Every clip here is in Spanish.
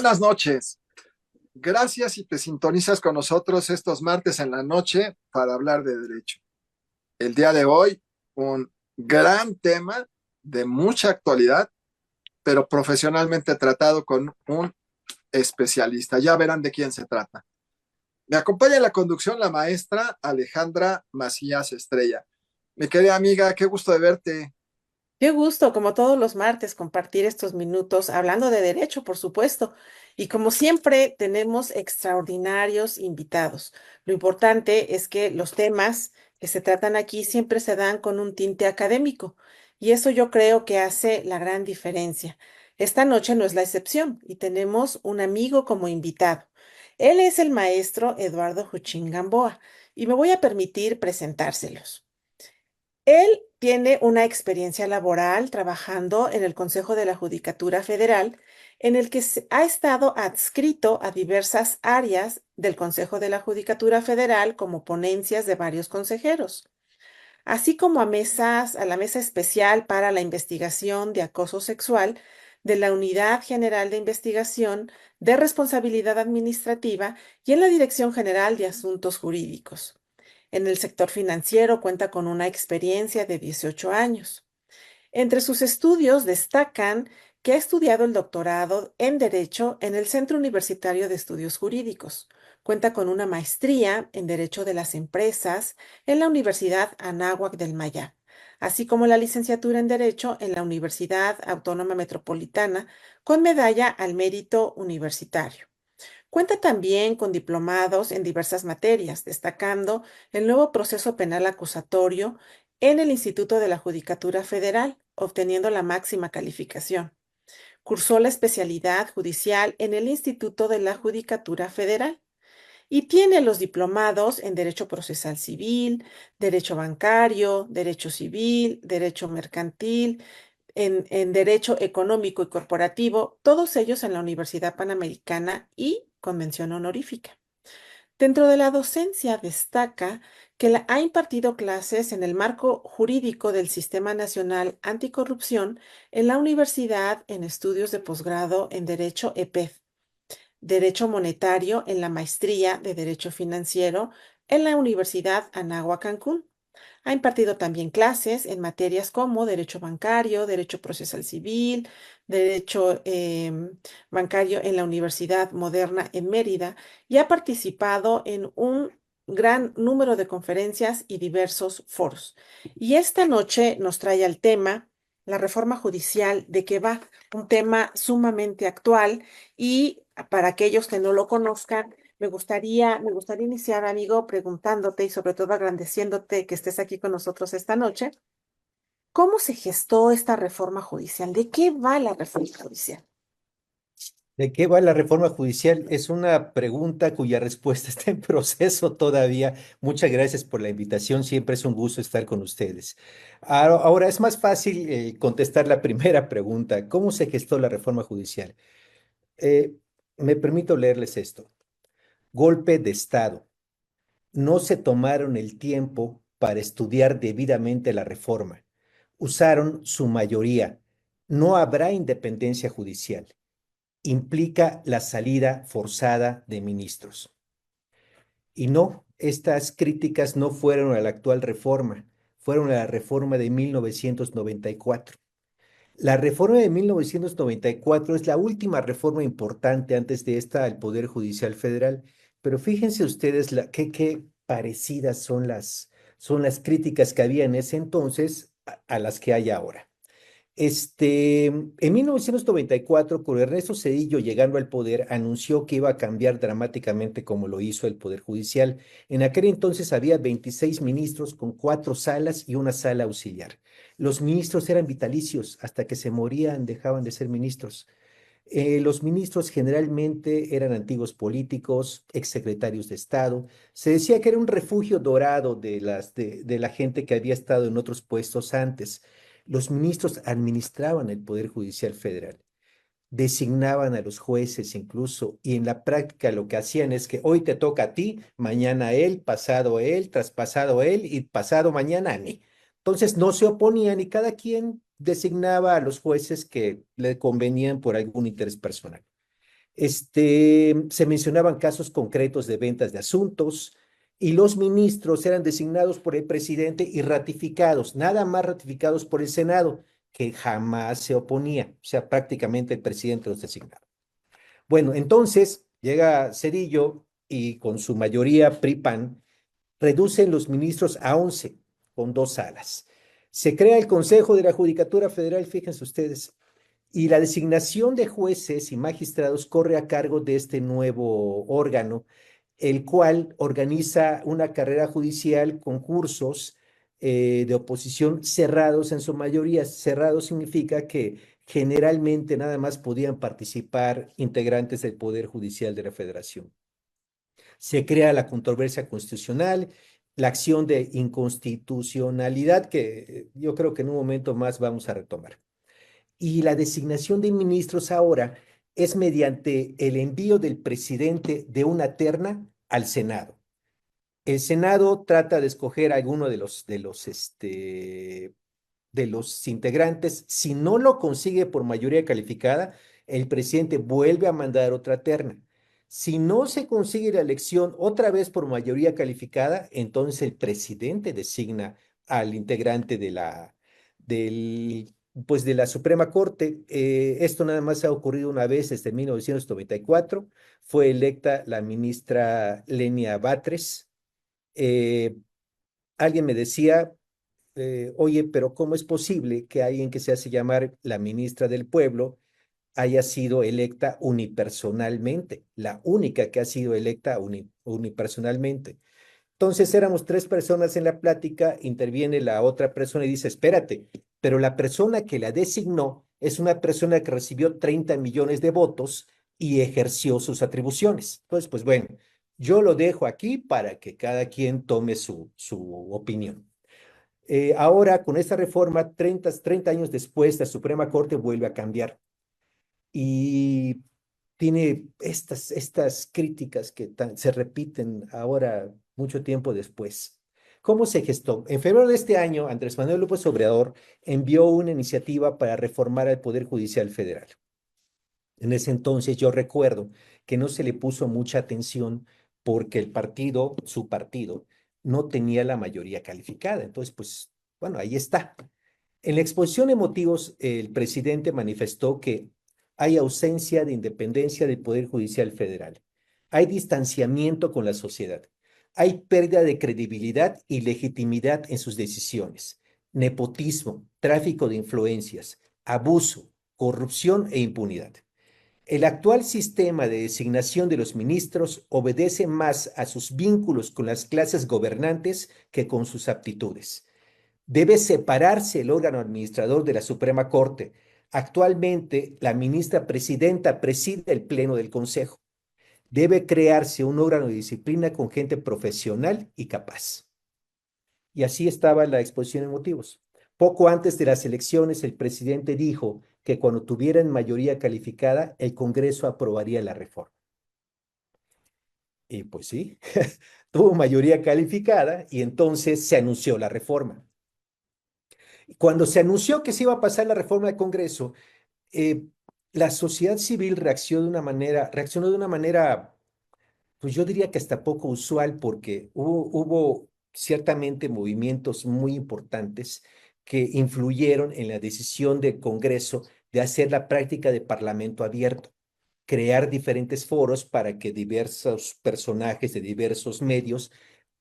buenas noches. Gracias y te sintonizas con nosotros estos martes en la noche para hablar de derecho. El día de hoy, un gran tema de mucha actualidad, pero profesionalmente tratado con un especialista. Ya verán de quién se trata. Me acompaña en la conducción la maestra Alejandra Macías Estrella. Mi querida amiga, qué gusto de verte. Qué gusto, como todos los martes, compartir estos minutos hablando de derecho, por supuesto. Y como siempre, tenemos extraordinarios invitados. Lo importante es que los temas que se tratan aquí siempre se dan con un tinte académico. Y eso yo creo que hace la gran diferencia. Esta noche no es la excepción y tenemos un amigo como invitado. Él es el maestro Eduardo Juchín Gamboa y me voy a permitir presentárselos. Él tiene una experiencia laboral trabajando en el Consejo de la Judicatura Federal, en el que ha estado adscrito a diversas áreas del Consejo de la Judicatura Federal como ponencias de varios consejeros, así como a la mesa especial para la investigación de acoso sexual de la Unidad General de Investigación de Responsabilidad Administrativa y en la Dirección General de Asuntos Jurídicos. En el sector financiero cuenta con una experiencia de 18 años. Entre sus estudios destacan que ha estudiado el doctorado en Derecho en el Centro Universitario de Estudios Jurídicos. Cuenta con una maestría en Derecho de las Empresas en la Universidad Anáhuac del Maya, así como la licenciatura en Derecho en la Universidad Autónoma Metropolitana con medalla al mérito universitario. Cuenta también con diplomados en diversas materias, destacando el nuevo proceso penal acusatorio en el Instituto de la Judicatura Federal, obteniendo la máxima calificación. Cursó la especialidad judicial en el Instituto de la Judicatura Federal y tiene los diplomados en Derecho Procesal Civil, Derecho Bancario, Derecho Civil, Derecho Mercantil, en Derecho Económico y Corporativo, todos ellos en la Universidad Panamericana y Convención Honorífica. Dentro de la docencia destaca que ha impartido clases en el marco jurídico del Sistema Nacional Anticorrupción en la Universidad en Estudios de Posgrado en Derecho EPED, Derecho Monetario en la Maestría de Derecho Financiero en la Universidad Anáhuac Cancún. Ha impartido también clases en materias como Derecho Bancario, Derecho Procesal Civil, Derecho Bancario en la Universidad Moderna en Mérida y ha participado en un gran número de conferencias y diversos foros. Y esta noche nos trae al tema la reforma judicial, de que va un tema sumamente actual y para aquellos que no lo conozcan, me gustaría iniciar, amigo, preguntándote y sobre todo agradeciéndote que estés aquí con nosotros esta noche. ¿Cómo se gestó esta reforma judicial? ¿De qué va la reforma judicial? ¿De qué va la reforma judicial? Es una pregunta cuya respuesta está en proceso todavía. Muchas gracias por la invitación. Siempre es un gusto estar con ustedes. Ahora es más fácil contestar la primera pregunta. ¿Cómo se gestó la reforma judicial? Eh, Me permito leerles esto. Golpe de Estado. No se tomaron el tiempo para estudiar debidamente la reforma. Usaron su mayoría. No habrá independencia judicial. Implica la salida forzada de ministros. Y no, estas críticas no fueron a la actual reforma, fueron a la reforma de 1994. La reforma de 1994 es la última reforma importante antes de esta al Poder Judicial Federal, pero fíjense ustedes qué parecidas son las críticas que había en ese entonces a las que hay ahora. En 1994, con Ernesto Zedillo llegando al poder, anunció que iba a cambiar dramáticamente como lo hizo el Poder Judicial. En aquel entonces había 26 ministros con 4 salas y una sala auxiliar. Los ministros eran vitalicios, hasta que se morían, dejaban de ser ministros. Los ministros generalmente eran antiguos políticos, exsecretarios de Estado. Se decía que era un refugio dorado de la gente que había estado en otros puestos antes. Los ministros administraban el Poder Judicial Federal, designaban a los jueces incluso, y en la práctica lo que hacían es que hoy te toca a ti, mañana a él, traspasado a él y pasado mañana a mí. Entonces no se oponían y cada quien designaba a los jueces que le convenían por algún interés personal. Se mencionaban casos concretos de ventas de asuntos y los ministros eran designados por el presidente y ratificados, nada más ratificados por el Senado, que jamás se oponía, o sea, prácticamente el presidente los designaba. Bueno, entonces llega Cedillo y con su mayoría PRI-PAN reducen los ministros a 11 con 2 salas. Se crea el Consejo de la Judicatura Federal, fíjense ustedes, y la designación de jueces y magistrados corre a cargo de este nuevo órgano, el cual organiza una carrera judicial con cursos de oposición cerrados en su mayoría. Cerrado significa que generalmente nada más podían participar integrantes del Poder Judicial de la Federación. Se crea la controversia constitucional, la acción de inconstitucionalidad, que yo creo que en un momento más vamos a retomar. Y la designación de ministros ahora es mediante el envío del presidente de una terna al Senado. El Senado trata de escoger a alguno de los integrantes. Si no lo consigue por mayoría calificada, el presidente vuelve a mandar otra terna. Si no se consigue la elección otra vez por mayoría calificada, entonces el presidente designa al integrante pues de la Suprema Corte. Esto nada más ha ocurrido una vez desde 1994. Fue electa la ministra Lenia Batres. Eh, Alguien me decía, oye, pero ¿cómo es posible que alguien que se hace llamar la ministra del Pueblo haya sido electa unipersonalmente? La única que ha sido electa unipersonalmente. Entonces éramos 3 personas en la plática, interviene la otra persona y dice, espérate, pero la persona que la designó es una persona que recibió 30 millones de votos y ejerció sus atribuciones. Entonces, pues bueno, yo lo dejo aquí para que cada quien tome su opinión. Ahora, con esta reforma, 30 años después, la Suprema Corte vuelve a cambiar y tiene estas críticas que se repiten ahora mucho tiempo después. ¿Cómo se gestó? En febrero de este año, Andrés Manuel López Obrador envió una iniciativa para reformar el Poder Judicial Federal. En ese entonces yo recuerdo que no se le puso mucha atención porque su partido, no tenía la mayoría calificada. Entonces, pues, bueno, ahí está. En la exposición de motivos, el presidente manifestó que hay ausencia de independencia del Poder Judicial Federal, hay distanciamiento con la sociedad, hay pérdida de credibilidad y legitimidad en sus decisiones, nepotismo, tráfico de influencias, abuso, corrupción e impunidad. El actual sistema de designación de los ministros obedece más a sus vínculos con las clases gobernantes que con sus aptitudes. Debe separarse el órgano administrador de la Suprema Corte. Actualmente, la ministra presidenta preside el Pleno del Consejo. Debe crearse un órgano de disciplina con gente profesional y capaz. Y así estaba la exposición de motivos. Poco antes de las elecciones, el presidente dijo que cuando tuvieran mayoría calificada, el Congreso aprobaría la reforma. Y pues sí, tuvo mayoría calificada y entonces se anunció la reforma. Cuando se anunció que se iba a pasar la reforma del Congreso, eh, la sociedad civil reaccionó de una manera, pues yo diría que hasta poco usual, porque hubo ciertamente movimientos muy importantes que influyeron en la decisión del Congreso de hacer la práctica de parlamento abierto, crear diferentes foros para que diversos personajes de diversos medios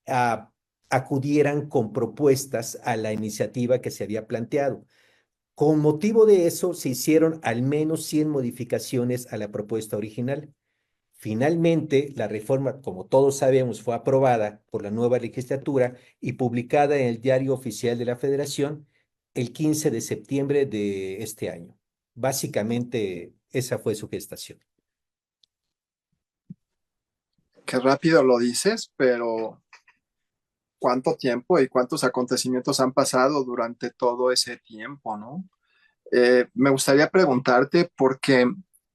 ah, acudieran con propuestas a la iniciativa que se había planteado. Con motivo de eso, se hicieron al menos 100 modificaciones a la propuesta original. Finalmente, la reforma, como todos sabemos, fue aprobada por la nueva legislatura y publicada en el Diario Oficial de la Federación el 15 de septiembre de este año. Básicamente, esa fue su gestación. Qué rápido lo dices, pero cuánto tiempo y cuántos acontecimientos han pasado durante todo ese tiempo, ¿no? Me gustaría preguntarte porque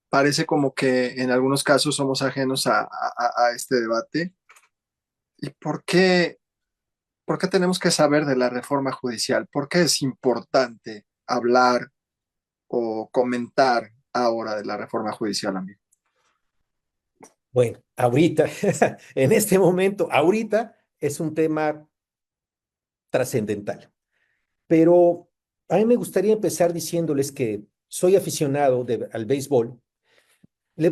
parece como que en algunos casos somos ajenos a este debate. ¿Y por qué tenemos que saber de la reforma judicial? ¿Por qué es importante hablar o comentar ahora de la reforma judicial, amigo? Bueno, ahorita, en este momento, ahorita es un tema trascendental. Pero a mí me gustaría empezar diciéndoles que soy aficionado al béisbol.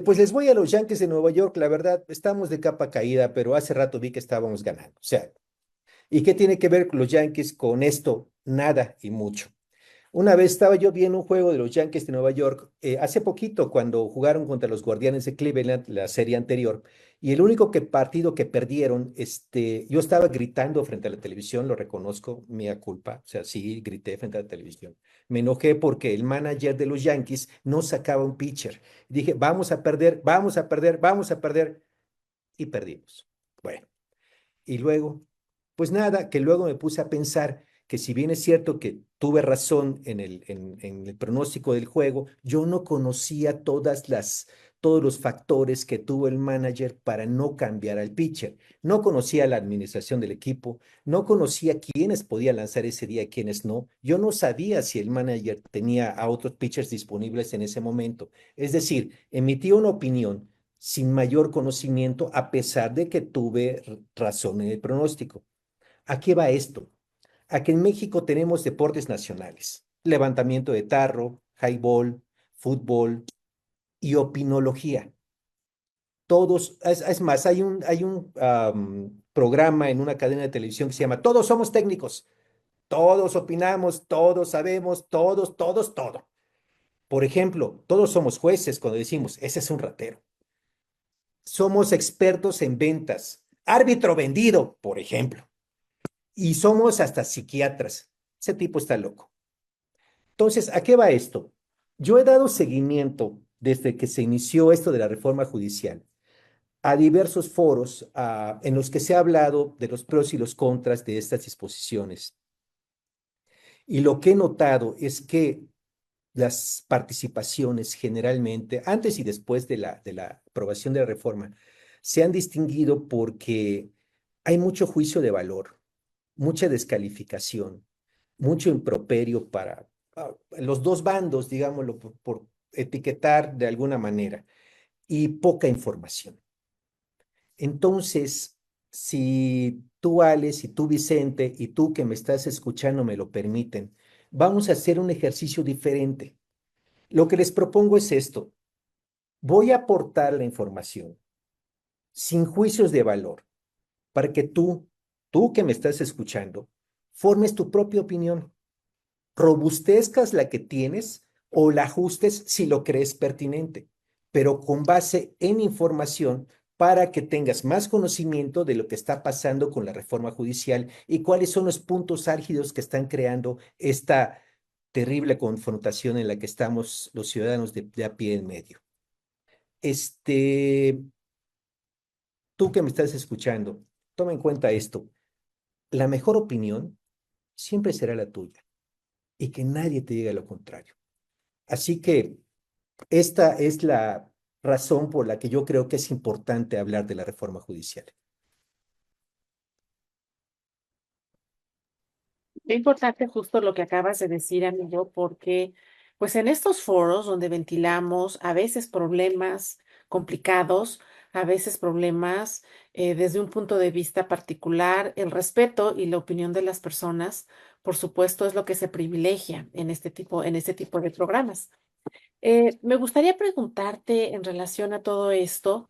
Pues les voy a los Yankees de Nueva York, la verdad, estamos de capa caída, pero hace rato vi que estábamos ganando. O sea, ¿y qué tiene que ver los Yankees con esto? Nada y mucho. Una vez estaba yo viendo un juego de los Yankees de Nueva York, hace poquito, cuando jugaron contra los Guardianes de Cleveland, la serie anterior, y el único partido que perdieron, yo estaba gritando frente a la televisión, lo reconozco, mea culpa, o sea, sí, grité frente a la televisión. Me enojé porque el manager de los Yankees no sacaba un pitcher. Dije, vamos a perder, vamos a perder, vamos a perder, y perdimos. Bueno. Y luego, pues nada, que luego me puse a pensar que si bien es cierto que tuve razón en el pronóstico del juego, yo no conocía todos los factores que tuvo el manager para no cambiar al pitcher. No conocía la administración del equipo, no conocía quiénes podían lanzar ese día y quiénes no. Yo no sabía si el manager tenía a otros pitchers disponibles en ese momento. Es decir, emití una opinión sin mayor conocimiento, a pesar de que tuve razón en el pronóstico. ¿A qué va esto? A que en México tenemos deportes nacionales, levantamiento de tarro, highball, fútbol y opinología. Todos, es más, hay un programa en una cadena de televisión que se llama Todos somos técnicos, todos opinamos, todos sabemos, todos, todo. Por ejemplo, todos somos jueces cuando decimos, ese es un ratero. Somos expertos en ventas, árbitro vendido, por ejemplo, y somos hasta psiquiatras. Ese tipo está loco. Entonces, ¿a qué va esto? Yo he dado seguimiento desde que se inició esto de la reforma judicial a diversos foros en los que se ha hablado de los pros y los contras de estas disposiciones. Y lo que he notado es que las participaciones generalmente, antes y después de la aprobación de la reforma, se han distinguido porque hay mucho juicio de valor, mucha descalificación, mucho improperio para los dos bandos, digámoslo, por etiquetar de alguna manera, y poca información. Entonces, si tú, Alex, y tú, Vicente, y tú que me estás escuchando me lo permiten, vamos a hacer un ejercicio diferente. Lo que les propongo es esto. Voy a aportar la información sin juicios de valor para que tú que me estás escuchando, formes tu propia opinión, robustezcas la que tienes o la ajustes si lo crees pertinente, pero con base en información para que tengas más conocimiento de lo que está pasando con la reforma judicial y cuáles son los puntos álgidos que están creando esta terrible confrontación en la que estamos los ciudadanos de a pie en medio. Este, tú que me estás escuchando, toma en cuenta esto. La mejor opinión siempre será la tuya y que nadie te diga lo contrario. Así que esta es la razón por la que yo creo que es importante hablar de la reforma judicial. Qué importante justo lo que acabas de decir, amigo, porque pues en estos foros donde ventilamos a veces problemas complicados, a veces problemas desde un punto de vista particular, el respeto y la opinión de las personas, por supuesto, es lo que se privilegia en este tipo de programas. Me gustaría preguntarte en relación a todo esto,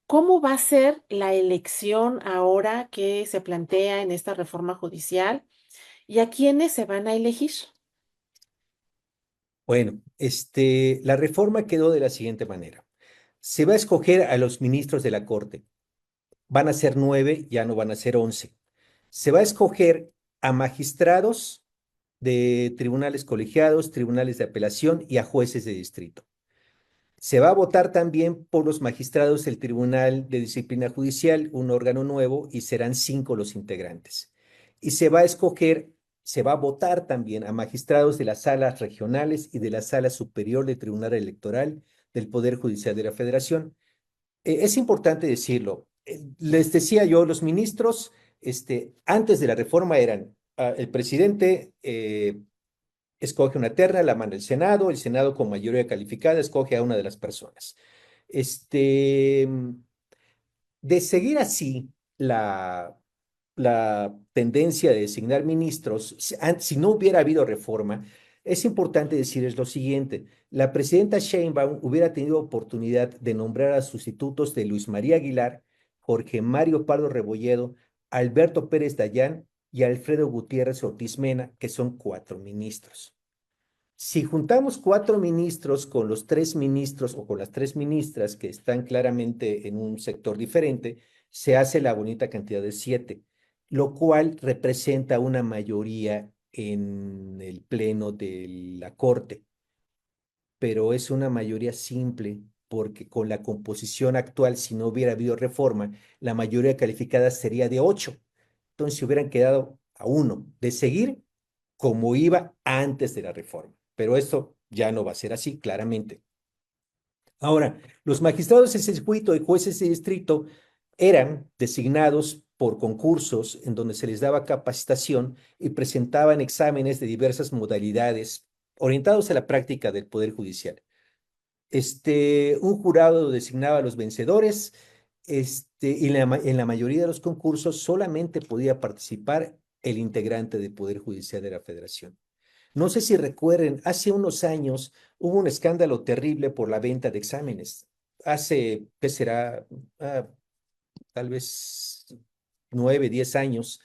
¿cómo va a ser la elección ahora que se plantea en esta reforma judicial? ¿Y a quiénes se van a elegir? Bueno, la reforma quedó de la siguiente manera. Se va a escoger a los ministros de la Corte. Van a ser 9, ya no van a ser 11. Se va a escoger a magistrados de tribunales colegiados, tribunales de apelación y a jueces de distrito. Se va a votar también por los magistrados del Tribunal de Disciplina Judicial, un órgano nuevo, y serán 5 los integrantes. Y se va a votar también a magistrados de las salas regionales y de la Sala Superior del Tribunal Electoral del Poder Judicial de la Federación. Es importante decirlo. Les decía yo, los ministros, antes de la reforma eran el presidente, escoge una terna, la manda el Senado con mayoría calificada escoge a una de las personas. Este, De seguir así la tendencia de designar ministros, si no hubiera habido reforma, es importante decirles lo siguiente. La presidenta Sheinbaum hubiera tenido oportunidad de nombrar a sustitutos de Luis María Aguilar, Jorge Mario Pardo Rebolledo, Alberto Pérez Dayán y Alfredo Gutiérrez Ortiz Mena, que son 4 ministros. Si juntamos 4 ministros con los 3 ministros o con las 3 ministras que están claramente en un sector diferente, se hace la bonita cantidad de 7, lo cual representa una mayoría en el pleno de la Corte, pero es una mayoría simple porque con la composición actual, si no hubiera habido reforma, la mayoría calificada sería de 8. Entonces se hubieran quedado a 1 de seguir como iba antes de la reforma. Pero esto ya no va a ser así, claramente. Ahora, los magistrados de circuito y jueces de distrito eran designados por concursos en donde se les daba capacitación y presentaban exámenes de diversas modalidades orientados a la práctica del Poder Judicial. Un jurado designaba a los vencedores, y en la mayoría de los concursos solamente podía participar el integrante del Poder Judicial de la Federación. No sé si recuerden, hace unos años hubo un escándalo terrible por la venta de exámenes. Hace, ¿qué será? Ah, Tal vez 9, 10 años,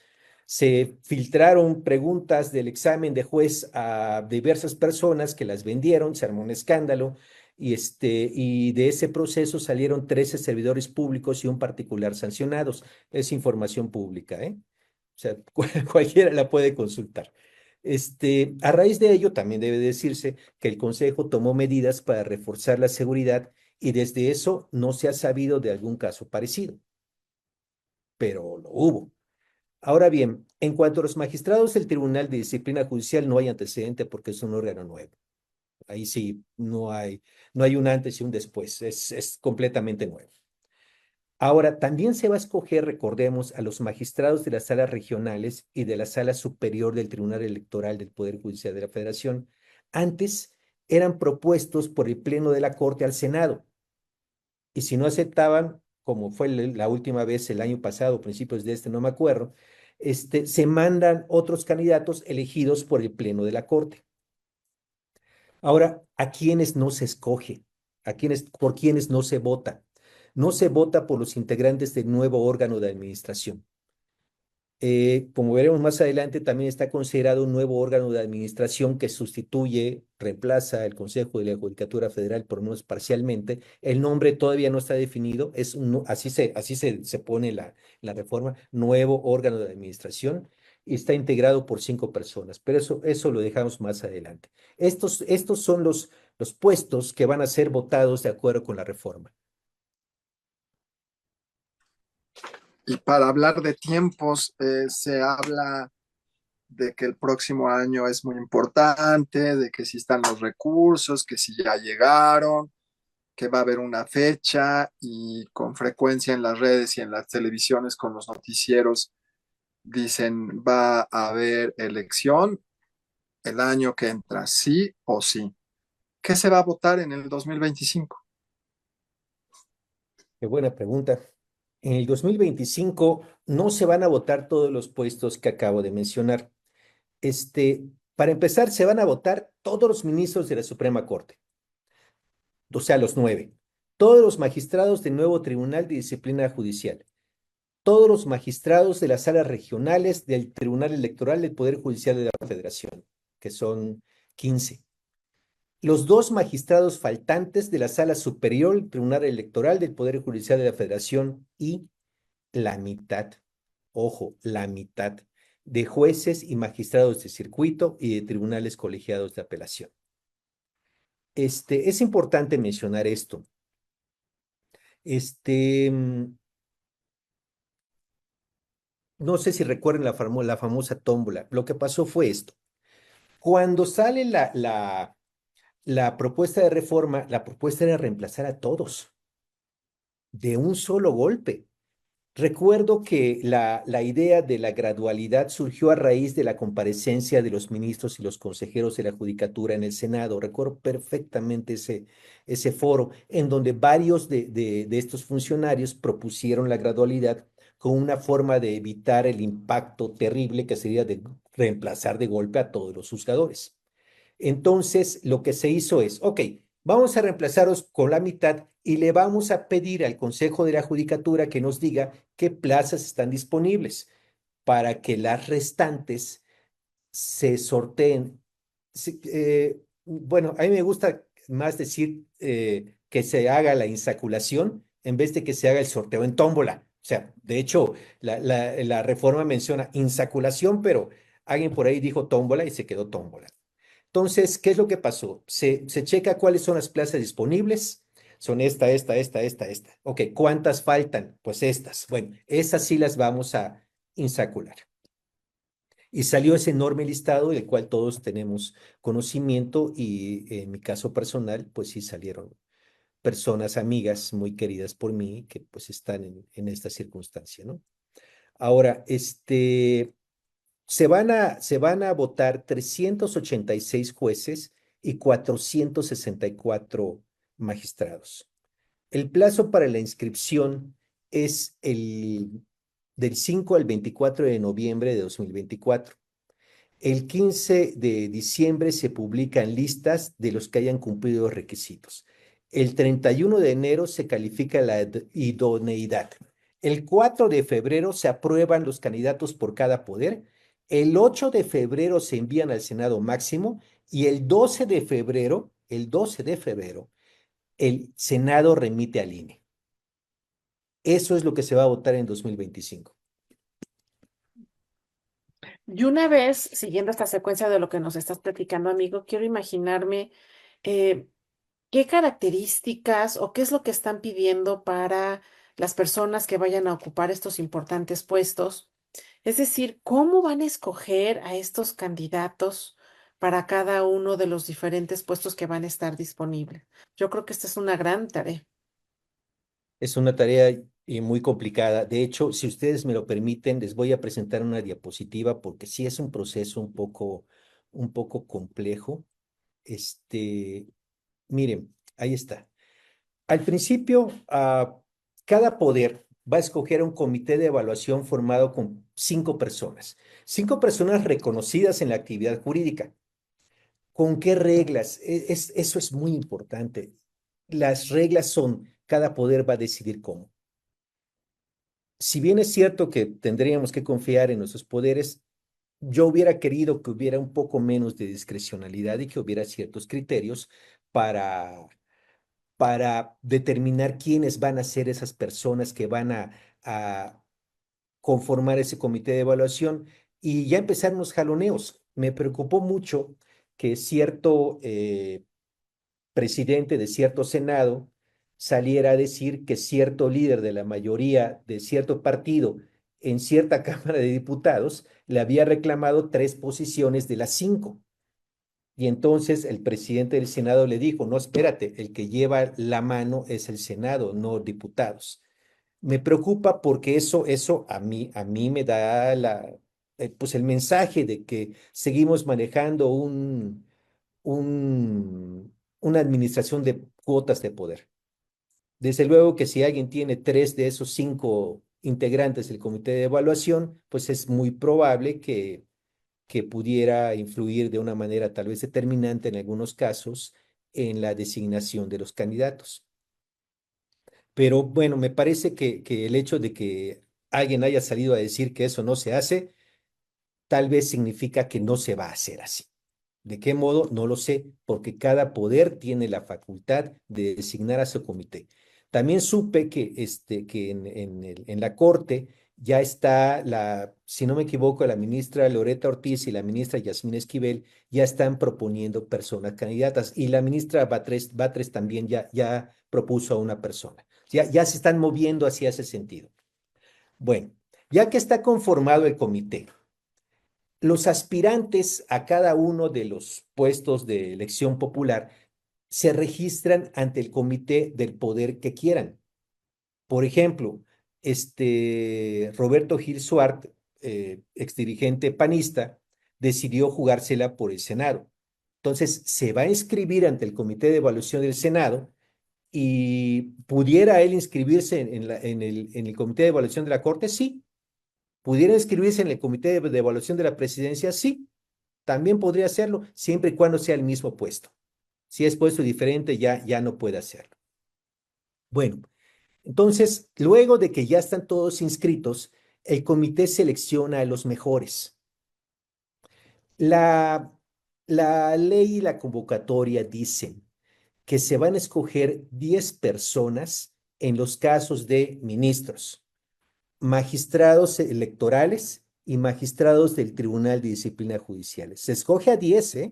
se filtraron preguntas del examen de juez a diversas personas que las vendieron, se armó un escándalo y de ese proceso salieron 13 servidores públicos y un particular sancionados. Es información pública, ¿eh? O sea, cualquiera la puede consultar. A raíz de ello, también debe decirse que el Consejo tomó medidas para reforzar la seguridad y desde eso no se ha sabido de algún caso parecido, pero lo hubo. Ahora bien, en cuanto a los magistrados del Tribunal de Disciplina Judicial, no hay antecedente porque es un órgano nuevo. Ahí sí, no hay un antes y un después, es completamente nuevo. Ahora, también se va a escoger, recordemos, a los magistrados de las salas regionales y de la sala superior del Tribunal Electoral del Poder Judicial de la Federación. Antes eran propuestos por el Pleno de la Corte al Senado y si no aceptaban, como fue la última vez el año pasado, principios de no me acuerdo, se mandan otros candidatos elegidos por el Pleno de la Corte. Ahora, ¿a quiénes no se escoge? ¿Por quiénes no se vota? No se vota por los integrantes del nuevo órgano de administración. Como veremos más adelante, también está considerado un nuevo órgano de administración que reemplaza el Consejo de la Judicatura Federal, por lo menos parcialmente. El nombre todavía no está definido, así se pone la reforma, nuevo órgano de administración, y está integrado por 5 personas, pero eso lo dejamos más adelante. Estos son los puestos que van a ser votados de acuerdo con la reforma. Y para hablar de tiempos, se habla de que el próximo año es muy importante, de que si están los recursos, que si ya llegaron, que va a haber una fecha y con frecuencia en las redes y en las televisiones con los noticieros dicen va a haber elección el año que entra, sí o sí. ¿Qué se va a votar en el 2025? Qué buena pregunta. En el 2025 no se van a votar todos los puestos que acabo de mencionar. Para empezar, se van a votar todos los ministros de la Suprema Corte, o sea, los 9, todos los magistrados del nuevo Tribunal de Disciplina Judicial, todos los magistrados de las salas regionales del Tribunal Electoral del Poder Judicial de la Federación, que son 15. Los 2 magistrados faltantes de la Sala Superior del Tribunal Electoral del Poder Judicial de la Federación y la mitad, ojo, la mitad de jueces y magistrados de circuito y de tribunales colegiados de apelación. Es importante mencionar esto. No sé si recuerden la famosa tómbola. Lo que pasó fue esto. Cuando sale la propuesta de reforma, la propuesta era reemplazar a todos de un solo golpe. Recuerdo que la idea de la gradualidad surgió a raíz de la comparecencia de los ministros y los consejeros de la Judicatura en el Senado. Recuerdo perfectamente ese foro en donde varios de estos funcionarios propusieron la gradualidad como una forma de evitar el impacto terrible que sería de reemplazar de golpe a todos los juzgadores. Entonces, lo que se hizo es, ok, vamos a reemplazaros con la mitad y le vamos a pedir al Consejo de la Judicatura que nos diga qué plazas están disponibles para que las restantes se sorteen. Bueno, a mí me gusta más decir que se haga la insaculación en vez de que se haga el sorteo en tómbola. O sea, de hecho, la reforma menciona insaculación, pero alguien por ahí dijo tómbola y se quedó tómbola. Entonces, ¿qué es lo que pasó? Se checa cuáles son las plazas disponibles. Son esta. Ok, ¿cuántas faltan? Pues estas. Bueno, esas sí las vamos a insacular. Y salió ese enorme listado del cual todos tenemos conocimiento y en mi caso personal, pues sí salieron personas, amigas muy queridas por mí que pues están en esta circunstancia, ¿no? Ahora, se van a votar 386 jueces y 464 magistrados. El plazo para la inscripción es del 5 al 24 de noviembre de 2024. El 15 de diciembre se publican listas de los que hayan cumplido los requisitos. El 31 de enero se califica la idoneidad. El 4 de febrero se aprueban los candidatos por cada poder. El 8 de febrero se envían al Senado máximo y el 12 de febrero, el Senado remite al INE. Eso es lo que se va a votar en 2025. Y una vez, siguiendo esta secuencia de lo que nos estás platicando, amigo, quiero imaginarme eh, qué características o qué es lo que están pidiendo para las personas que vayan a ocupar estos importantes puestos. Es decir, ¿cómo van a escoger a estos candidatos para cada uno de los diferentes puestos que van a estar disponibles? Yo creo que esta es una gran tarea. Es una tarea muy complicada. De hecho, si ustedes me lo permiten, les voy a presentar una diapositiva porque sí es un proceso un poco complejo. Este, Miren, ahí está. Al principio, cada poder va a escoger un comité de evaluación formado con 5 personas. 5 personas reconocidas en la actividad jurídica. ¿Con qué reglas? Eso es muy importante. Las reglas son, cada poder va a decidir cómo. Si bien es cierto que tendríamos que confiar en nuestros poderes, yo hubiera querido que hubiera un poco menos de discrecionalidad y que hubiera ciertos criterios para, para determinar quiénes van a ser esas personas que van a conformar ese comité de evaluación y ya empezaron los jaloneos. Me preocupó mucho que cierto presidente de cierto senado saliera a decir que cierto líder de la mayoría de cierto partido en cierta Cámara de Diputados le había reclamado 3 posiciones de las 5. Y entonces el presidente del Senado le dijo, no, espérate, el que lleva la mano es el Senado, no diputados. Me preocupa porque eso a mí me da pues el mensaje de que seguimos manejando una administración de cuotas de poder. Desde luego que si alguien tiene 3 de esos 5 integrantes del comité de evaluación, pues es muy probable que pudiera influir de una manera tal vez determinante en algunos casos en la designación de los candidatos. Pero bueno, me parece que el hecho de que alguien haya salido a decir que eso no se hace, tal vez significa que no se va a hacer así. ¿De qué modo? No lo sé, porque cada poder tiene la facultad de designar a su comité. También supe que en la Corte ya está si no me equivoco, la ministra Loreta Ortiz y la ministra Yasmín Esquivel ya están proponiendo personas candidatas y la ministra Batres también ya propuso a una persona. Ya se están moviendo hacia ese sentido. Bueno, ya que está conformado el comité, los aspirantes a cada uno de los puestos de elección popular se registran ante el comité del poder que quieran. Por ejemplo, Roberto Gil Suart, exdirigente panista, decidió jugársela por el Senado. Entonces, se va a inscribir ante el Comité de Evaluación del Senado y pudiera él inscribirse en el Comité de Evaluación de la Corte, sí. Pudiera inscribirse en el Comité de Evaluación de la Presidencia, sí. También podría hacerlo, siempre y cuando sea el mismo puesto. Si es puesto diferente, ya no puede hacerlo. Bueno, entonces, luego de que ya están todos inscritos, el comité selecciona a los mejores. La, la ley y la convocatoria dicen que se van a escoger 10 personas en los casos de ministros, magistrados electorales y magistrados del Tribunal de Disciplina Judiciales. Se escoge a 10,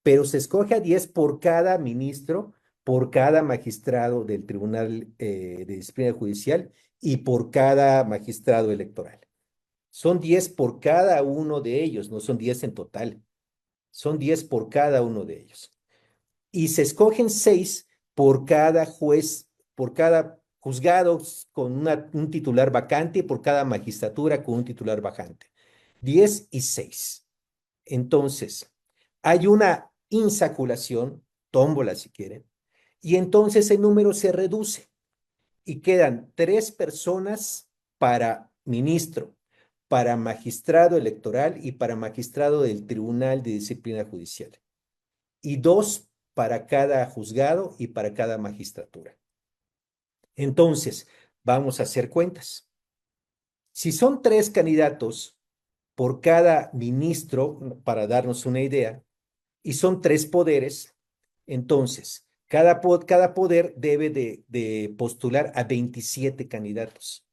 pero se escoge a 10 por cada ministro, por cada magistrado del Tribunal de Disciplina Judicial y por cada magistrado electoral. Son 10 por cada uno de ellos, no son 10 en total. Son 10 por cada uno de ellos. Y se escogen 6 por cada juez, por cada juzgado con un titular vacante y por cada magistratura con un titular vacante. 10 y 6. Entonces, hay una insaculación, tómbola si quieren, y entonces el número se reduce y quedan 3 personas para ministro, para magistrado electoral y para magistrado del Tribunal de Disciplina Judicial, y 2 para cada juzgado y para cada magistratura. Entonces, vamos a hacer cuentas. Si son 3 candidatos por cada ministro, para darnos una idea, y son 3 poderes, entonces cada poder debe de postular a 27 candidatos.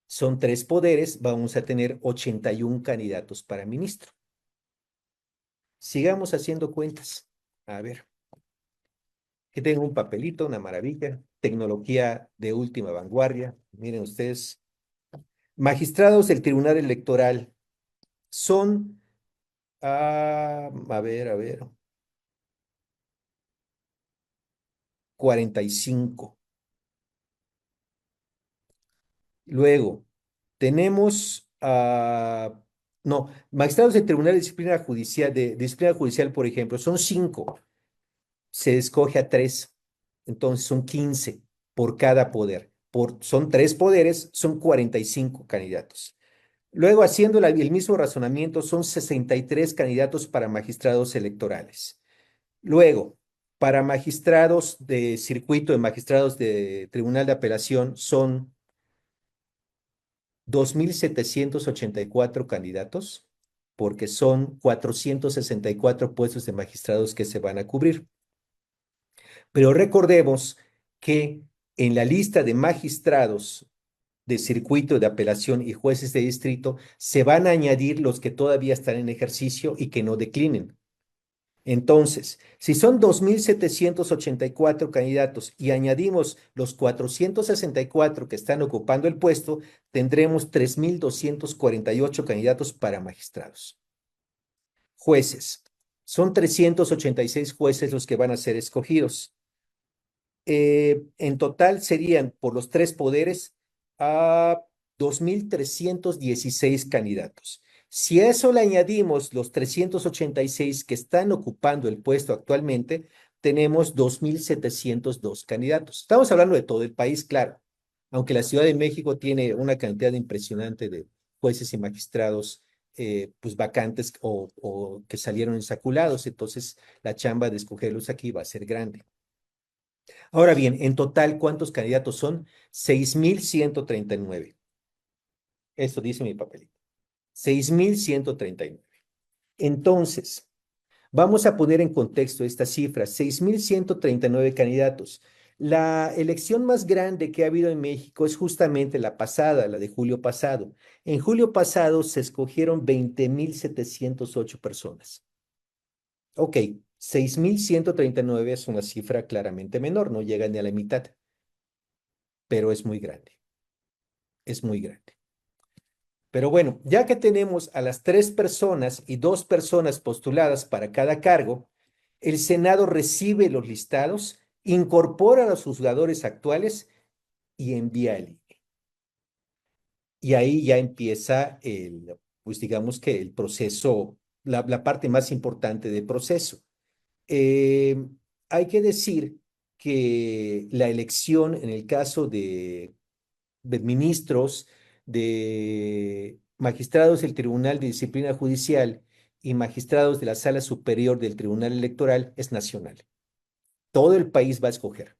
Son 3 poderes, vamos a tener 81 candidatos para ministro. Sigamos haciendo cuentas. A ver, que tengo un papelito, una maravilla, tecnología de última vanguardia. Miren ustedes, magistrados del Tribunal Electoral son, a ver, 45. Luego, tenemos, no, magistrados del Tribunal de Disciplina Judicial, por ejemplo, son 5. Se escoge a 3. Entonces son 15 por cada poder. Son 3 poderes, son 45 candidatos. Luego, haciendo el mismo razonamiento, son 63 candidatos para magistrados electorales. Luego, para magistrados de circuito, de magistrados de Tribunal de Apelación, son 2,784 candidatos, porque son 464 puestos de magistrados que se van a cubrir. Pero recordemos que en la lista de magistrados de circuito de apelación y jueces de distrito se van a añadir los que todavía están en ejercicio y que no declinen. Entonces, si son 2,784 candidatos y añadimos los 464 que están ocupando el puesto, tendremos 3,248 candidatos para magistrados. Jueces. Son 386 jueces los que van a ser escogidos. En total serían por los 3 poderes a 2,316 candidatos. Si a eso le añadimos los 386 que están ocupando el puesto actualmente, tenemos 2,702 candidatos. Estamos hablando de todo el país, claro, aunque la Ciudad de México tiene una cantidad impresionante de jueces y magistrados pues vacantes o que salieron ensaculados, entonces la chamba de escogerlos aquí va a ser grande. Ahora bien, en total, ¿cuántos candidatos son? 6,139. Eso dice mi papelito. 6,139. Entonces, vamos a poner en contexto estas cifras. 6,139 candidatos. La elección más grande que ha habido en México es justamente la pasada, la de julio pasado. En julio pasado se escogieron 20,708 personas. Ok, 6,139 es una cifra claramente menor, no llega ni a la mitad, pero es muy grande. Es muy grande. Pero bueno, ya que tenemos a las 3 personas y 2 personas postuladas para cada cargo, el Senado recibe los listados, incorpora a los juzgadores actuales y envía el INE. Y ahí ya empieza pues digamos que el proceso, la parte más importante del proceso. Eh, Hay que decir que la elección en el caso de ministros, de magistrados del Tribunal de Disciplina Judicial y magistrados de la Sala Superior del Tribunal Electoral es nacional. Todo el país va a escoger.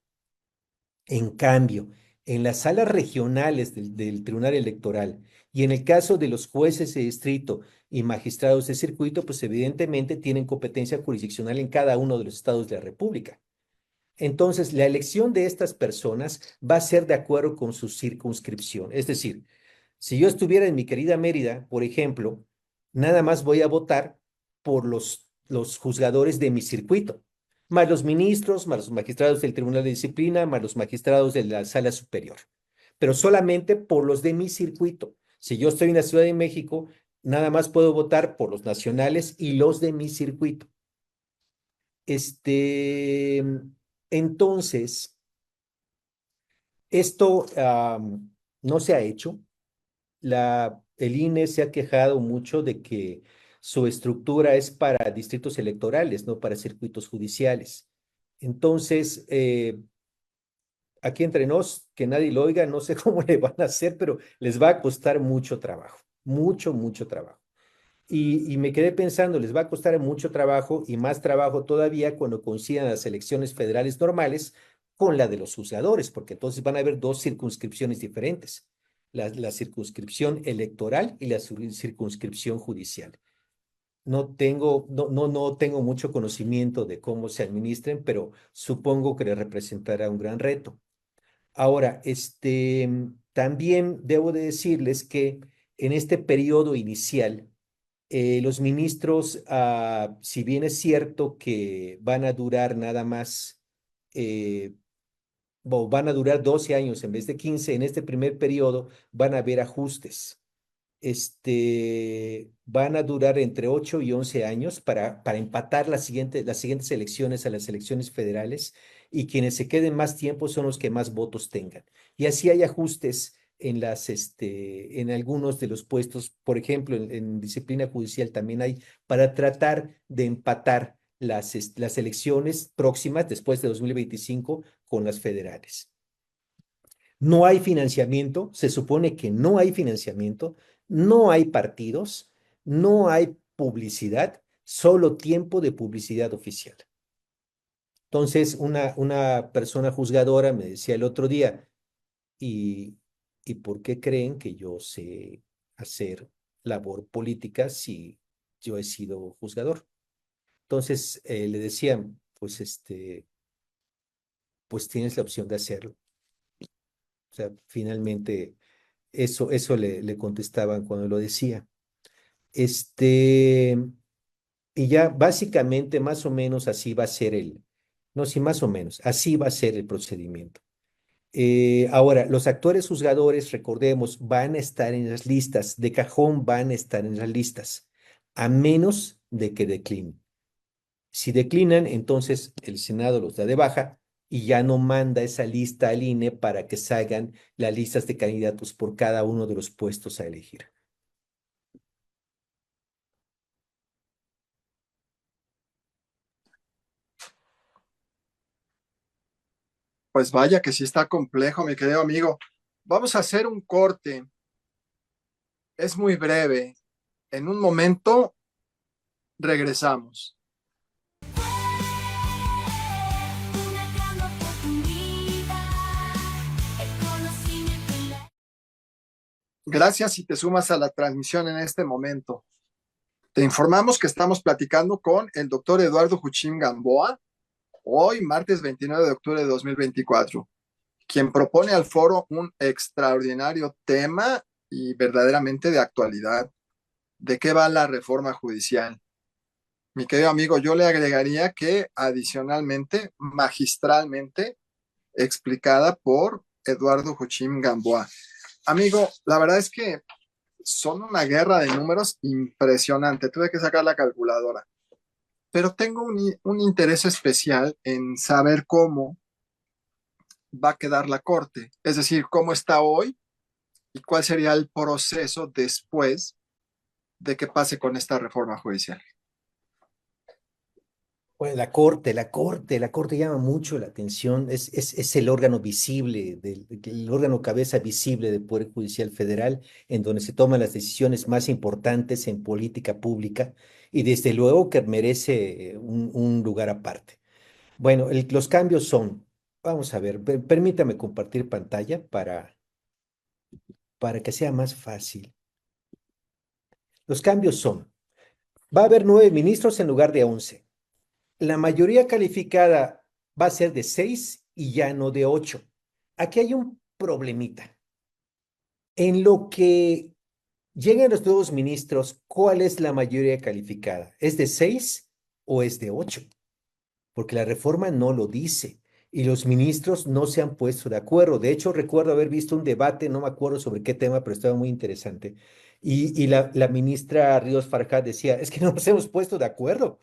En cambio, en las salas regionales del Tribunal Electoral y en el caso de los jueces de distrito y magistrados de circuito, pues evidentemente tienen competencia jurisdiccional en cada uno de los estados de la República. Entonces, la elección de estas personas va a ser de acuerdo con su circunscripción. Es decir, si yo estuviera en mi querida Mérida, por ejemplo, nada más voy a votar por los juzgadores de mi circuito, más los ministros, más los magistrados del Tribunal de Disciplina, más los magistrados de la Sala Superior, pero solamente por los de mi circuito. Si yo estoy en la Ciudad de México, nada más puedo votar por los nacionales y los de mi circuito. Este, entonces, esto no se ha hecho. El INE se ha quejado mucho de que su estructura es para distritos electorales, no para circuitos judiciales. Entonces, aquí entre nos, que nadie lo oiga, no sé cómo le van a hacer, pero les va a costar mucho trabajo, mucho, mucho trabajo. Y me quedé pensando, les va a costar mucho trabajo y más trabajo todavía cuando coincidan las elecciones federales normales con la de los juzgadores, porque entonces van a haber dos circunscripciones diferentes, la circunscripción electoral y la circunscripción judicial. No tengo mucho conocimiento de cómo se administren, pero supongo que les representará un gran reto. Ahora, también debo de decirles que en este periodo inicial, los ministros, si bien es cierto que van a durar nada más, eh, van a durar 12 años en vez de 15, en este primer periodo van a haber ajustes. Van a durar entre 8 y 11 años para empatar las siguientes elecciones a las elecciones federales y quienes se queden más tiempo son los que más votos tengan. Y así hay ajustes en algunos de los puestos, por ejemplo, en disciplina judicial también hay para tratar de empatar las elecciones próximas después de 2025 con las federales. No hay financiamiento, se supone que no hay financiamiento, no hay partidos, no hay publicidad, solo tiempo de publicidad oficial. Entonces, una persona juzgadora me decía el otro día, ¿y, ¿y por qué creen que yo sé hacer labor política si yo he sido juzgador? Entonces, le decían, pues, pues tienes la opción de hacerlo. O sea, finalmente eso le contestaban cuando lo decía. Este, y ya básicamente más o menos así va a ser no, sí, más o menos, así va a ser el procedimiento. Ahora, los actores juzgadores, recordemos, van a estar en las listas, de cajón van a estar en las listas, a menos de que declinen. Si declinan, entonces el Senado los da de baja y ya no manda esa lista al INE para que salgan las listas de candidatos por cada uno de los puestos a elegir. Pues vaya que sí está complejo, mi querido amigo. Vamos a hacer un corte. Es muy breve. En un momento regresamos. Gracias si te sumas a la transmisión en este momento. Te informamos que estamos platicando con el doctor Eduardo Juchín Gamboa, hoy martes 29 de octubre de 2024, quien propone al foro un extraordinario tema y verdaderamente de actualidad. ¿De qué va la reforma judicial? Mi querido amigo, yo le agregaría que adicionalmente, magistralmente, explicada por Eduardo Juchín Gamboa. Amigo, la verdad es que son una guerra de números impresionante. Tuve que sacar la calculadora. Pero tengo un interés especial en saber cómo va a quedar la corte. Es decir, cómo está hoy y cuál sería el proceso después de que pase con esta reforma judicial. Bueno, la corte llama mucho la atención, es el órgano visible, el órgano cabeza visible del Poder Judicial Federal, en donde se toman las decisiones más importantes en política pública y desde luego que merece un lugar aparte. Bueno, los cambios son, vamos a ver, permítame compartir pantalla para que sea más fácil. Los cambios son, va a haber 9 ministros en lugar de 11. La mayoría calificada va a ser de 6 y ya no de 8. Aquí hay un problemita. En lo que lleguen los nuevos ministros, ¿cuál es la mayoría calificada? ¿Es de 6 o es de 8? Porque la reforma no lo dice y los ministros no se han puesto de acuerdo. De hecho, recuerdo haber visto un debate, no me acuerdo sobre qué tema, pero estaba muy interesante. Y la ministra Ríos Farjat decía, es que no nos hemos puesto de acuerdo.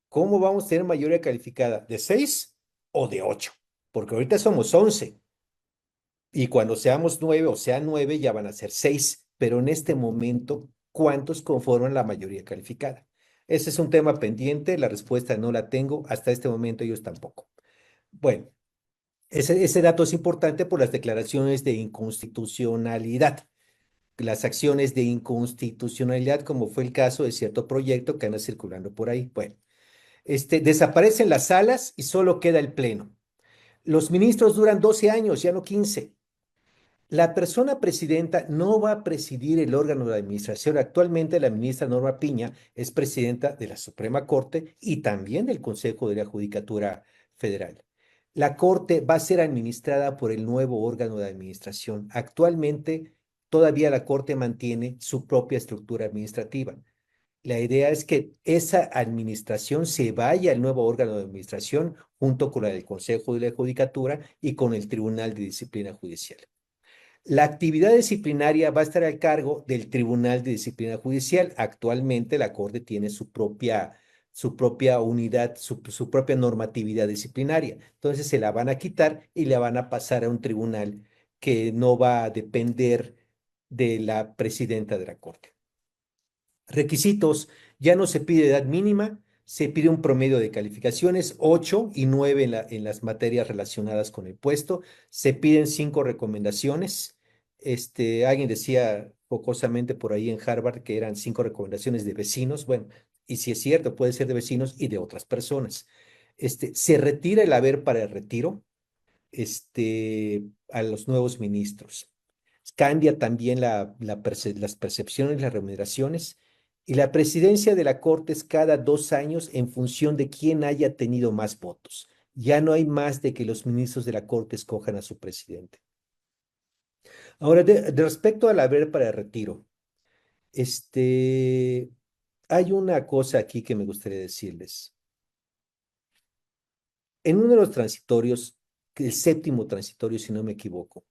¿Cómo vamos a tener mayoría calificada? ¿De 6 o de 8? Porque ahorita somos 11 y cuando seamos 9 o sean 9 ya van a ser 6. Pero en este momento, ¿cuántos conforman la mayoría calificada? Ese es un tema pendiente, la respuesta no la tengo, hasta este momento ellos tampoco. Bueno, ese dato es importante por las declaraciones de inconstitucionalidad, las acciones de inconstitucionalidad, como fue el caso de cierto proyecto que anda circulando por ahí. Bueno. Desaparecen las salas y solo queda el pleno. Los ministros duran 12 años, ya no 15. La persona presidenta no va a presidir el órgano de administración. Actualmente la ministra Norma Piña es presidenta de la Suprema Corte y también del Consejo de la Judicatura Federal. La Corte va a ser administrada por el nuevo órgano de administración. Actualmente todavía la Corte mantiene su propia estructura administrativa. La idea es que esa administración se vaya al nuevo órgano de administración junto con la del Consejo de la Judicatura y con el Tribunal de Disciplina Judicial. La actividad disciplinaria va a estar al cargo del Tribunal de Disciplina Judicial. Actualmente la Corte tiene su propia unidad, su propia normatividad disciplinaria. Entonces se la van a quitar y la van a pasar a un tribunal que no va a depender de la presidenta de la Corte. Requisitos, ya no se pide edad mínima, se pide un promedio de calificaciones, 8 y 9 en las materias relacionadas con el puesto, se piden 5 recomendaciones. Alguien decía jocosamente por ahí en Harvard que eran 5 recomendaciones de vecinos, bueno, y si es cierto, puede ser de vecinos y de otras personas. Se retira el haber para el retiro, a los nuevos ministros. Cambia también las percepciones, las remuneraciones, y la presidencia de la Corte es cada 2 años en función de quién haya tenido más votos. Ya no hay más de que los ministros de la Corte escojan a su presidente. Ahora, de respecto al haber para el retiro, hay una cosa aquí que me gustaría decirles. En uno de los transitorios, el séptimo transitorio, si no me equivoco,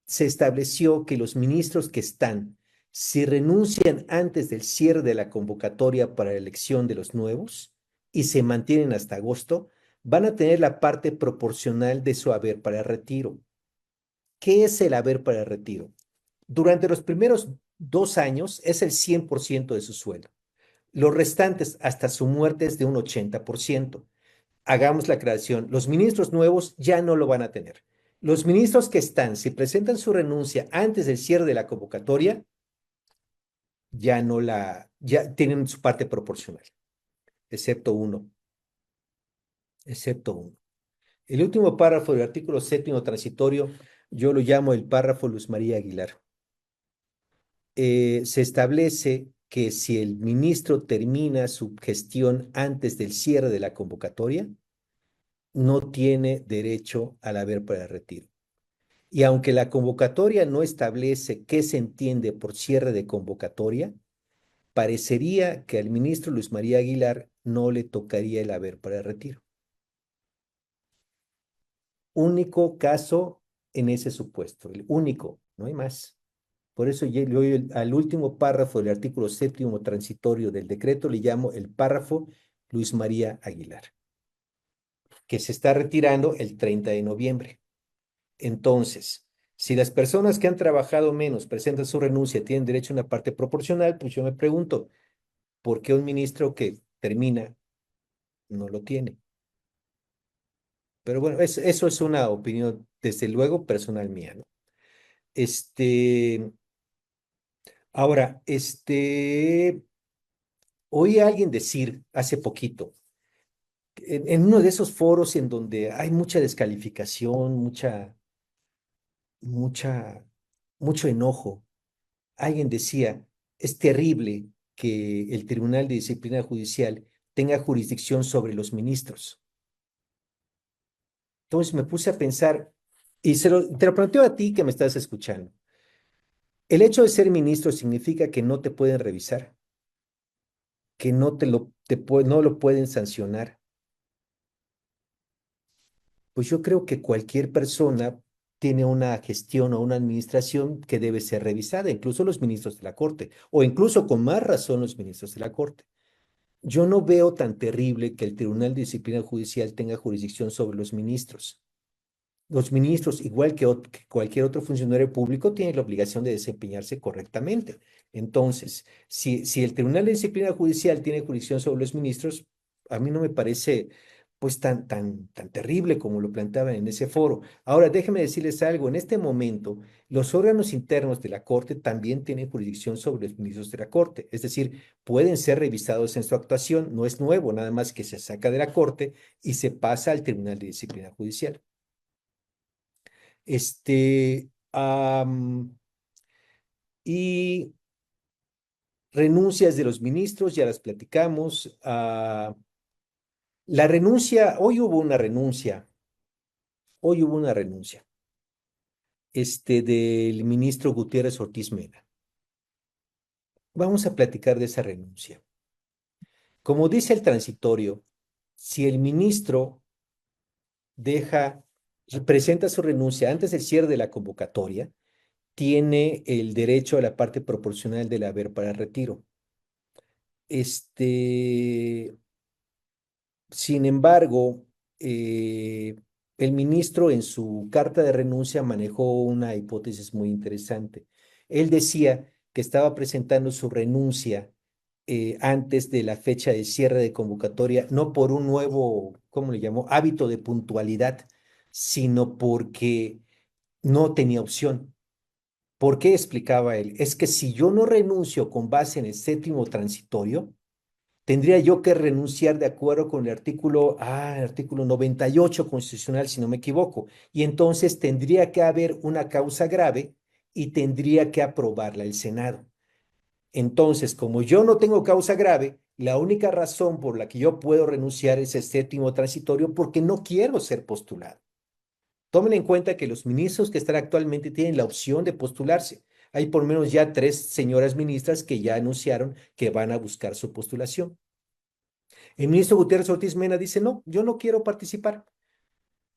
se estableció que los ministros que están, si renuncian antes del cierre de la convocatoria para la elección de los nuevos y se mantienen hasta agosto, van a tener la parte proporcional de su haber para el retiro. ¿Qué es el haber para el retiro? Durante los primeros 2 años es el 100% de su sueldo. Los restantes hasta su muerte es de un 80%. Hagamos la aclaración, los ministros nuevos ya no lo van a tener. Los ministros que están, si presentan su renuncia antes del cierre de la convocatoria, ya tienen su parte proporcional, excepto uno. El último párrafo del artículo 7º transitorio, yo lo llamo el párrafo Luz María Aguilar. Se establece que si el ministro termina su gestión antes del cierre de la convocatoria, no tiene derecho al haber para el retiro. Y aunque la convocatoria no establece qué se entiende por cierre de convocatoria, parecería que al ministro Luis María Aguilar no le tocaría el haber para el retiro. Único caso en ese supuesto, el único, no hay más. Por eso yo al último párrafo del artículo 7º transitorio del decreto le llamo el párrafo Luis María Aguilar, que se está retirando el 30 de noviembre. Entonces, si las personas que han trabajado menos presentan su renuncia, tienen derecho a una parte proporcional, pues yo me pregunto, ¿por qué un ministro que termina no lo tiene? Pero bueno, eso es una opinión, desde luego, personal mía, ¿no? Este, ahora, oí a alguien decir hace poquito, en uno de esos foros en donde hay mucha descalificación, mucha, mucho enojo, alguien decía, es terrible que el Tribunal de Disciplina Judicial tenga jurisdicción sobre los ministros. Entonces me puse a pensar, y te lo planteo a ti que me estás escuchando. El hecho de ser ministro significa que no te pueden revisar, que no lo pueden sancionar. Pues yo creo que cualquier persona tiene una gestión o una administración que debe ser revisada, incluso los ministros de la Corte, o incluso con más razón los ministros de la Corte. Yo no veo tan terrible que el Tribunal de Disciplina Judicial tenga jurisdicción sobre los ministros. Los ministros, igual que cualquier otro funcionario público, tienen la obligación de desempeñarse correctamente. Entonces, si el Tribunal de Disciplina Judicial tiene jurisdicción sobre los ministros, a mí no me parece pues tan terrible como lo planteaban en ese foro. Ahora, déjenme decirles algo. En este momento, los órganos internos de la Corte también tienen jurisdicción sobre los ministros de la Corte. Es decir, pueden ser revisados en su actuación. No es nuevo, nada más que se saca de la Corte y se pasa al Tribunal de Disciplina Judicial. Y renuncias de los ministros, ya las platicamos. La renuncia, hoy hubo una renuncia, del ministro Gutiérrez Ortiz Mena. Vamos a platicar de esa renuncia. Como dice el transitorio, si el ministro presenta su renuncia antes del cierre de la convocatoria, tiene el derecho a la parte proporcional del haber para retiro. Sin embargo, el ministro en su carta de renuncia manejó una hipótesis muy interesante. Él decía que estaba presentando su renuncia antes de la fecha de cierre de convocatoria, no por un nuevo, ¿cómo le llamó? Hábito de puntualidad, sino porque no tenía opción. ¿Por qué explicaba él? Es que si yo no renuncio con base en el séptimo transitorio, tendría yo que renunciar de acuerdo con el artículo 98 constitucional, si no me equivoco. Y entonces tendría que haber una causa grave y tendría que aprobarla el Senado. Entonces, como yo no tengo causa grave, la única razón por la que yo puedo renunciar es el séptimo transitorio porque no quiero ser postulado. Tomen en cuenta que los ministros que están actualmente tienen la opción de postularse. Hay por lo menos ya 3 señoras ministras que ya anunciaron que van a buscar su postulación. El ministro Gutiérrez Ortiz Mena dice, no, yo no quiero participar.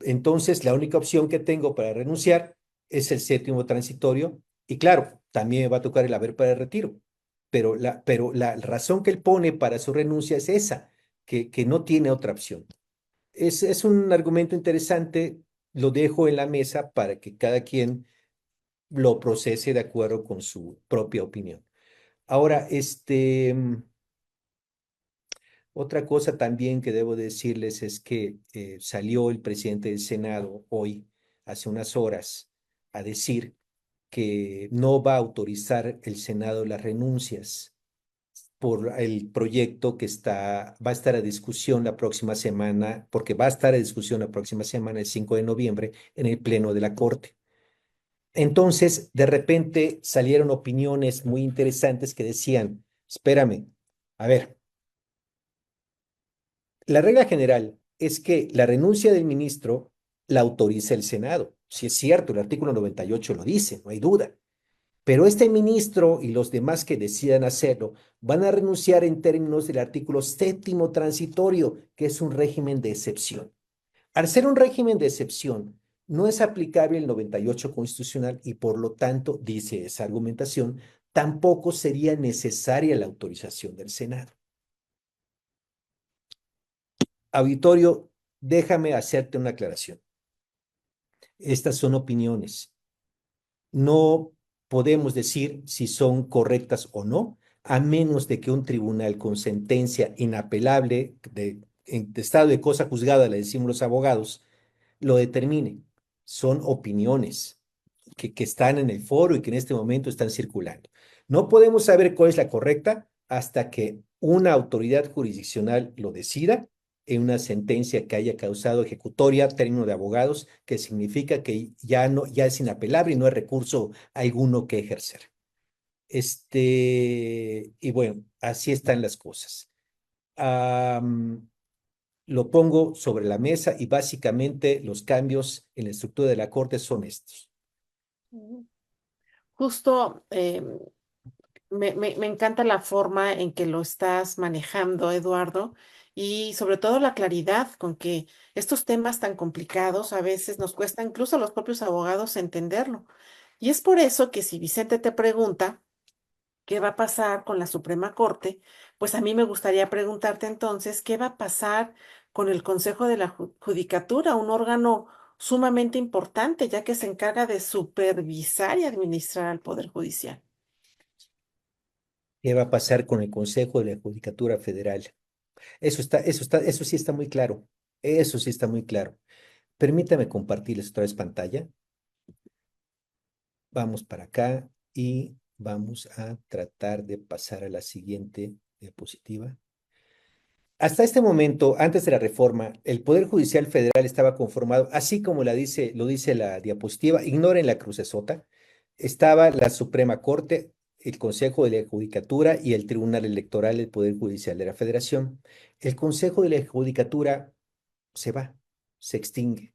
Entonces, la única opción que tengo para renunciar es el séptimo transitorio. Y claro, también me va a tocar el haber para el retiro. Pero la razón que él pone para su renuncia es esa, que no tiene otra opción. Es un argumento interesante, lo dejo en la mesa para que cada quien lo procese de acuerdo con su propia opinión. Ahora, otra cosa también que debo decirles es que salió el presidente del Senado hoy, hace unas horas, a decir que no va a autorizar el Senado las renuncias por el proyecto que va a estar a discusión la próxima semana, porque va a estar a discusión la próxima semana, el 5 de noviembre, en el Pleno de la Corte. Entonces, de repente salieron opiniones muy interesantes que decían, espérame, a ver. La regla general es que la renuncia del ministro la autoriza el Senado. Si es cierto, el artículo 98 lo dice, no hay duda. Pero este ministro y los demás que decidan hacerlo van a renunciar en términos del artículo séptimo transitorio, que es un régimen de excepción. Al ser un régimen de excepción, no es aplicable el 98 constitucional y por lo tanto, dice esa argumentación, tampoco sería necesaria la autorización del Senado. Auditorio, déjame hacerte una aclaración. Estas son opiniones. No podemos decir si son correctas o no, a menos de que un tribunal con sentencia inapelable de estado de cosa juzgada, le decimos los abogados, lo determine. Son opiniones que están en el foro y que en este momento están circulando. No podemos saber cuál es la correcta hasta que una autoridad jurisdiccional lo decida en una sentencia que haya causado ejecutoria, término de abogados, que significa que ya no, ya es inapelable y no hay recurso alguno que ejercer. Y bueno, así están las cosas. Lo pongo sobre la mesa y básicamente los cambios en la estructura de la Corte son estos. Justo me encanta la forma en que lo estás manejando, Eduardo, y sobre todo la claridad con que estos temas tan complicados a veces nos cuesta incluso a los propios abogados entenderlo. Y es por eso que si Vicente te pregunta qué va a pasar con la Suprema Corte, pues a mí me gustaría preguntarte entonces, ¿qué va a pasar con el Consejo de la Judicatura, un órgano sumamente importante, ya que se encarga de supervisar y administrar al Poder Judicial? ¿Qué va a pasar con el Consejo de la Judicatura Federal? Eso sí está muy claro. Eso sí está muy claro. Permítame compartirles otra vez pantalla. Vamos para acá y vamos a tratar de pasar a la siguiente diapositiva. Hasta este momento, antes de la reforma, el Poder Judicial Federal estaba conformado, así como lo dice la diapositiva, ignoren la crucesota, estaba la Suprema Corte, el Consejo de la Judicatura y el Tribunal Electoral del Poder Judicial de la Federación. El Consejo de la Judicatura se va, se extingue.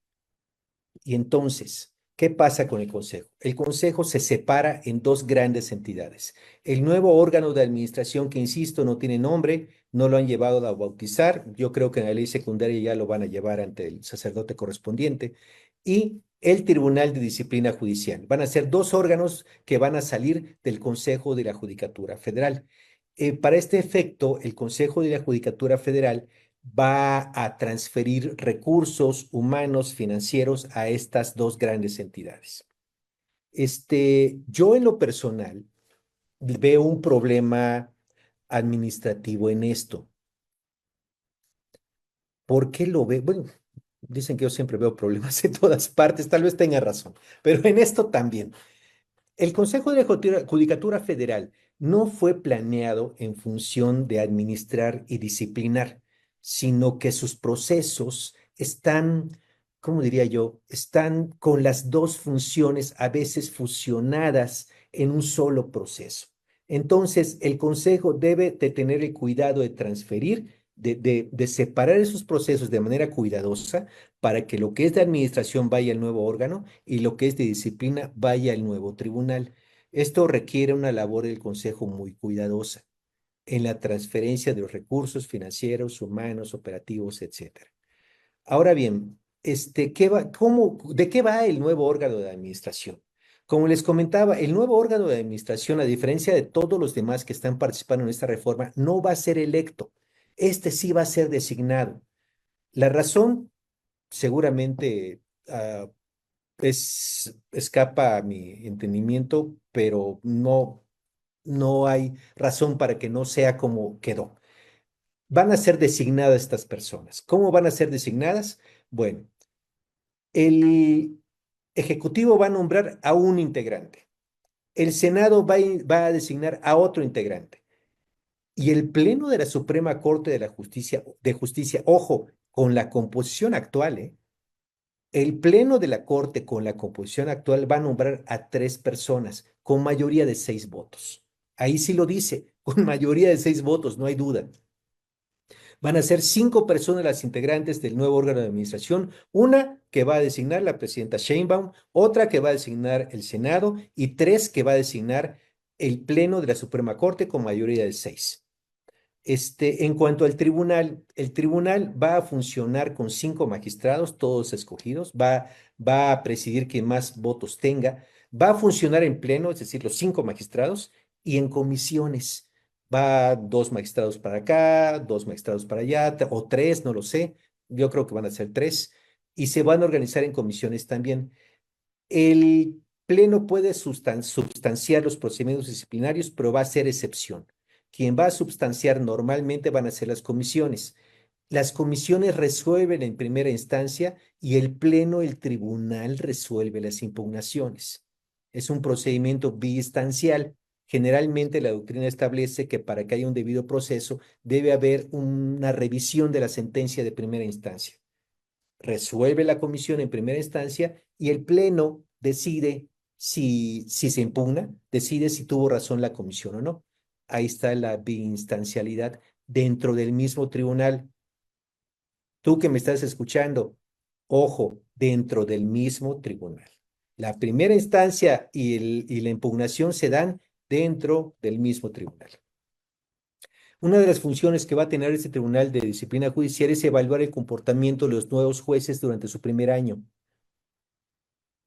Y entonces, ¿qué pasa con el Consejo? El Consejo se separa en dos grandes entidades. El nuevo órgano de administración, que insisto, no tiene nombre, no lo han llevado a bautizar. Yo creo que en la ley secundaria ya lo van a llevar ante el sacerdote correspondiente. Y el Tribunal de Disciplina Judicial. Van a ser dos órganos que van a salir del Consejo de la Judicatura Federal. Para este efecto, el Consejo de la Judicatura Federal va a transferir recursos humanos, financieros a estas dos grandes entidades. Yo en lo personal veo un problema administrativo en esto. ¿Por qué lo veo? Bueno, dicen que yo siempre veo problemas en todas partes, tal vez tenga razón, pero en esto también. El Consejo de la Judicatura Federal no fue planeado en función de administrar y disciplinar, sino que sus procesos están, ¿cómo diría yo? Están con las dos funciones a veces fusionadas en un solo proceso. Entonces, el Consejo debe de tener el cuidado de transferir, de separar esos procesos de manera cuidadosa para que lo que es de administración vaya al nuevo órgano y lo que es de disciplina vaya al nuevo tribunal. Esto requiere una labor del Consejo muy cuidadosa en la transferencia de los recursos financieros, humanos, operativos, etcétera. Ahora bien, ¿de qué va el nuevo órgano de administración? Como les comentaba, el nuevo órgano de administración, a diferencia de todos los demás que están participando en esta reforma, no va a ser electo. Este sí va a ser designado. La razón seguramente escapa a mi entendimiento, pero no hay razón para que no sea como quedó. Van a ser designadas estas personas. ¿Cómo van a ser designadas? Bueno, el Ejecutivo va a nombrar a un integrante. El Senado va a designar a otro integrante. Y el Pleno de la Suprema Corte de Justicia, ojo, con la composición actual, el Pleno de la Corte con la composición actual va a nombrar a 3 personas con mayoría de 6 votos. Ahí sí lo dice, con mayoría de 6 votos, no hay duda. Van a ser 5 personas las integrantes del nuevo órgano de administración, una que va a designar la presidenta Sheinbaum, otra que va a designar el Senado y 3 que va a designar el Pleno de la Suprema Corte con mayoría de 6. En cuanto al tribunal, el tribunal va a funcionar con 5 magistrados, todos escogidos, va a presidir quien más votos tenga, va a funcionar en pleno, es decir, los 5 magistrados, y en comisiones. Va 2 magistrados para acá, 2 magistrados para allá, o 3, no lo sé, yo creo que van a ser 3, y se van a organizar en comisiones también. El Pleno puede substanciar los procedimientos disciplinarios, pero va a ser excepción. Quien va a substanciar normalmente van a ser las comisiones. Las comisiones resuelven en primera instancia y el Pleno, el tribunal, resuelve las impugnaciones. Es un procedimiento biinstancial. Generalmente la doctrina establece que para que haya un debido proceso debe haber una revisión de la sentencia de primera instancia. Resuelve la comisión en primera instancia y el Pleno decide si se impugna, decide si tuvo razón la comisión o no. Ahí está la biinstancialidad dentro del mismo tribunal. Tú que me estás escuchando, ojo, dentro del mismo tribunal. La primera instancia y la impugnación se dan dentro del mismo tribunal. Una de las funciones que va a tener este Tribunal de Disciplina Judicial es evaluar el comportamiento de los nuevos jueces durante su primer año.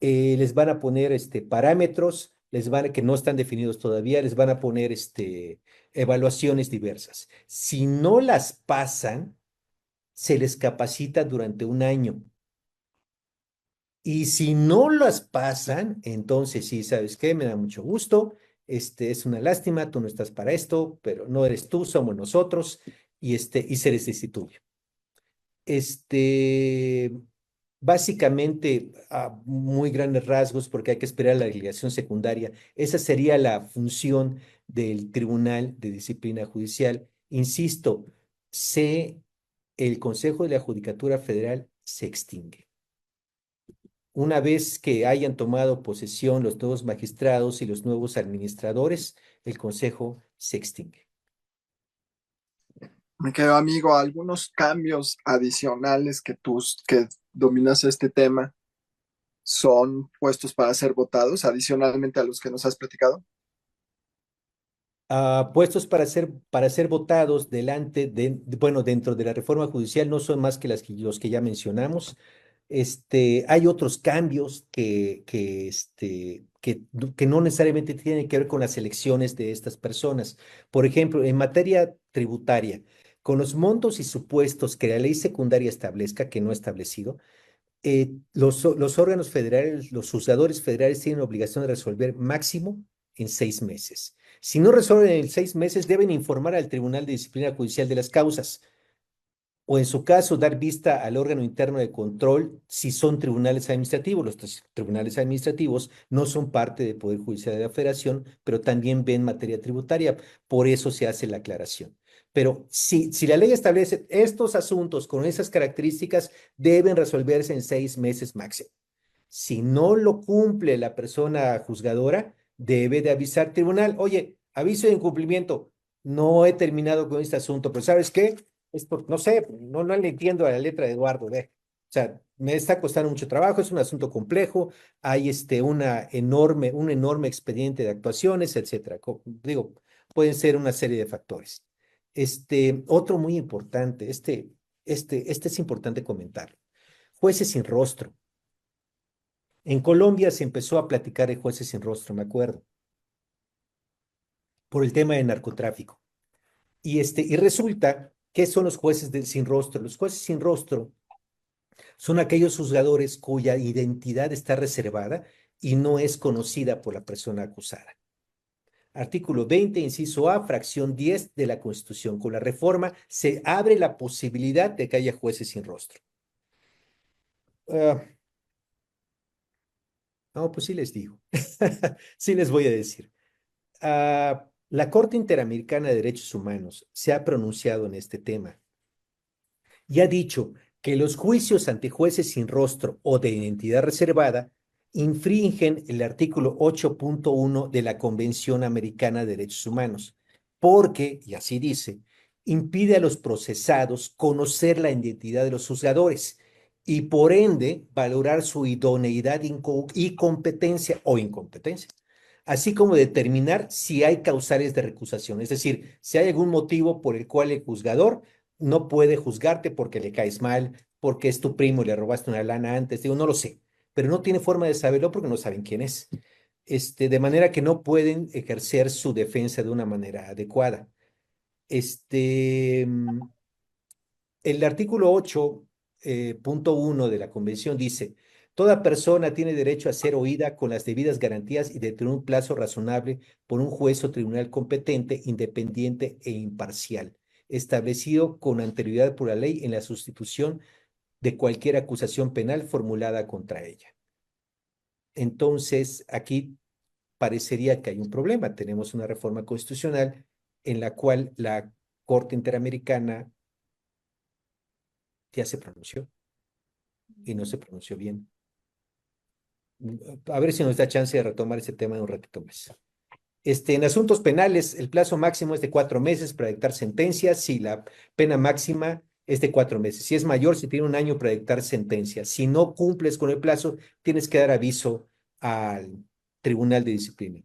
Les van a poner parámetros, que no están definidos todavía, les van a poner evaluaciones diversas. Si no las pasan, se les capacita durante un año. Y si no las pasan, entonces sí, ¿sabes qué? Me da mucho gusto. Es una lástima, tú no estás para esto, pero no eres tú, somos nosotros, y se les destituye. Este, Básicamente, a muy grandes rasgos, porque hay que esperar la delegación secundaria, esa sería la función del Tribunal de Disciplina Judicial. Insisto, el Consejo de la Judicatura Federal se extingue. Una vez que hayan tomado posesión los nuevos magistrados y los nuevos administradores, el Consejo se extingue. Me quedo amigo, algunos cambios adicionales que dominas este tema son puestos para ser votados, adicionalmente a los que nos has platicado. Puestos para ser votados bueno, dentro de la reforma judicial no son más que los que ya mencionamos. Hay otros cambios que no necesariamente tienen que ver con las elecciones de estas personas. Por ejemplo, en materia tributaria, con los montos y supuestos que la ley secundaria establezca, que no ha establecido, los órganos federales, los juzgadores federales tienen obligación de resolver máximo en 6 meses. Si no resuelven en 6 meses, deben informar al Tribunal de Disciplina Judicial de las causas o en su caso dar vista al órgano interno de control si son tribunales administrativos. Los tribunales administrativos no son parte del Poder Judicial de la Federación, pero también ven materia tributaria. Por eso se hace la aclaración. Pero si la ley establece estos asuntos con esas características, deben resolverse en 6 meses máximo. Si no lo cumple la persona juzgadora, debe de avisar al tribunal, oye, aviso de incumplimiento, no he terminado con este asunto, pero ¿sabes qué? No sé, no le entiendo a la letra de Eduardo, ve. O sea, me está costando mucho trabajo, es un asunto complejo, hay un enorme expediente de actuaciones, etcétera. Digo, pueden ser una serie de factores. Otro muy importante, este es importante comentar. Jueces sin rostro. En Colombia se empezó a platicar de jueces sin rostro, me acuerdo, por el tema de narcotráfico. Y resulta que son los jueces sin rostro. Los jueces sin rostro son aquellos juzgadores cuya identidad está reservada y no es conocida por la persona acusada. Artículo 20, inciso A, fracción 10 de la Constitución. Con la reforma se abre la posibilidad de que haya jueces sin rostro. Ah, no, pues sí les digo. Sí les voy a decir. La Corte Interamericana de Derechos Humanos se ha pronunciado en este tema y ha dicho que los juicios ante jueces sin rostro o de identidad reservada infringen el artículo 8.1 de la Convención Americana de Derechos Humanos, porque, y así dice, impide a los procesados conocer la identidad de los juzgadores y por ende valorar su idoneidad y competencia o incompetencia, así como determinar si hay causales de recusación, es decir, si hay algún motivo por el cual el juzgador no puede juzgarte porque le caes mal, porque es tu primo y le robaste una lana antes, digo, no lo sé, pero no tiene forma de saberlo porque no saben quién es. De manera que no pueden ejercer su defensa de una manera adecuada. Este, mm, el artículo 8.1 de la Convención dice, Toda persona tiene derecho a ser oída con las debidas garantías y de tener un plazo razonable por un juez o tribunal competente, independiente e imparcial, establecido con anterioridad por la ley en la sustitución de cualquier acusación penal formulada contra ella. Entonces, aquí parecería que hay un problema. Tenemos una reforma constitucional en la cual la Corte Interamericana ya se pronunció y no se pronunció bien. A ver si nos da chance de retomar ese tema en un ratito más. En asuntos penales, el plazo máximo es de 4 meses para dictar sentencia. Si la pena máxima es de 4 meses. Si es mayor, se tiene un año para dictar sentencia. Si no cumples con el plazo, tienes que dar aviso al Tribunal de Disciplina.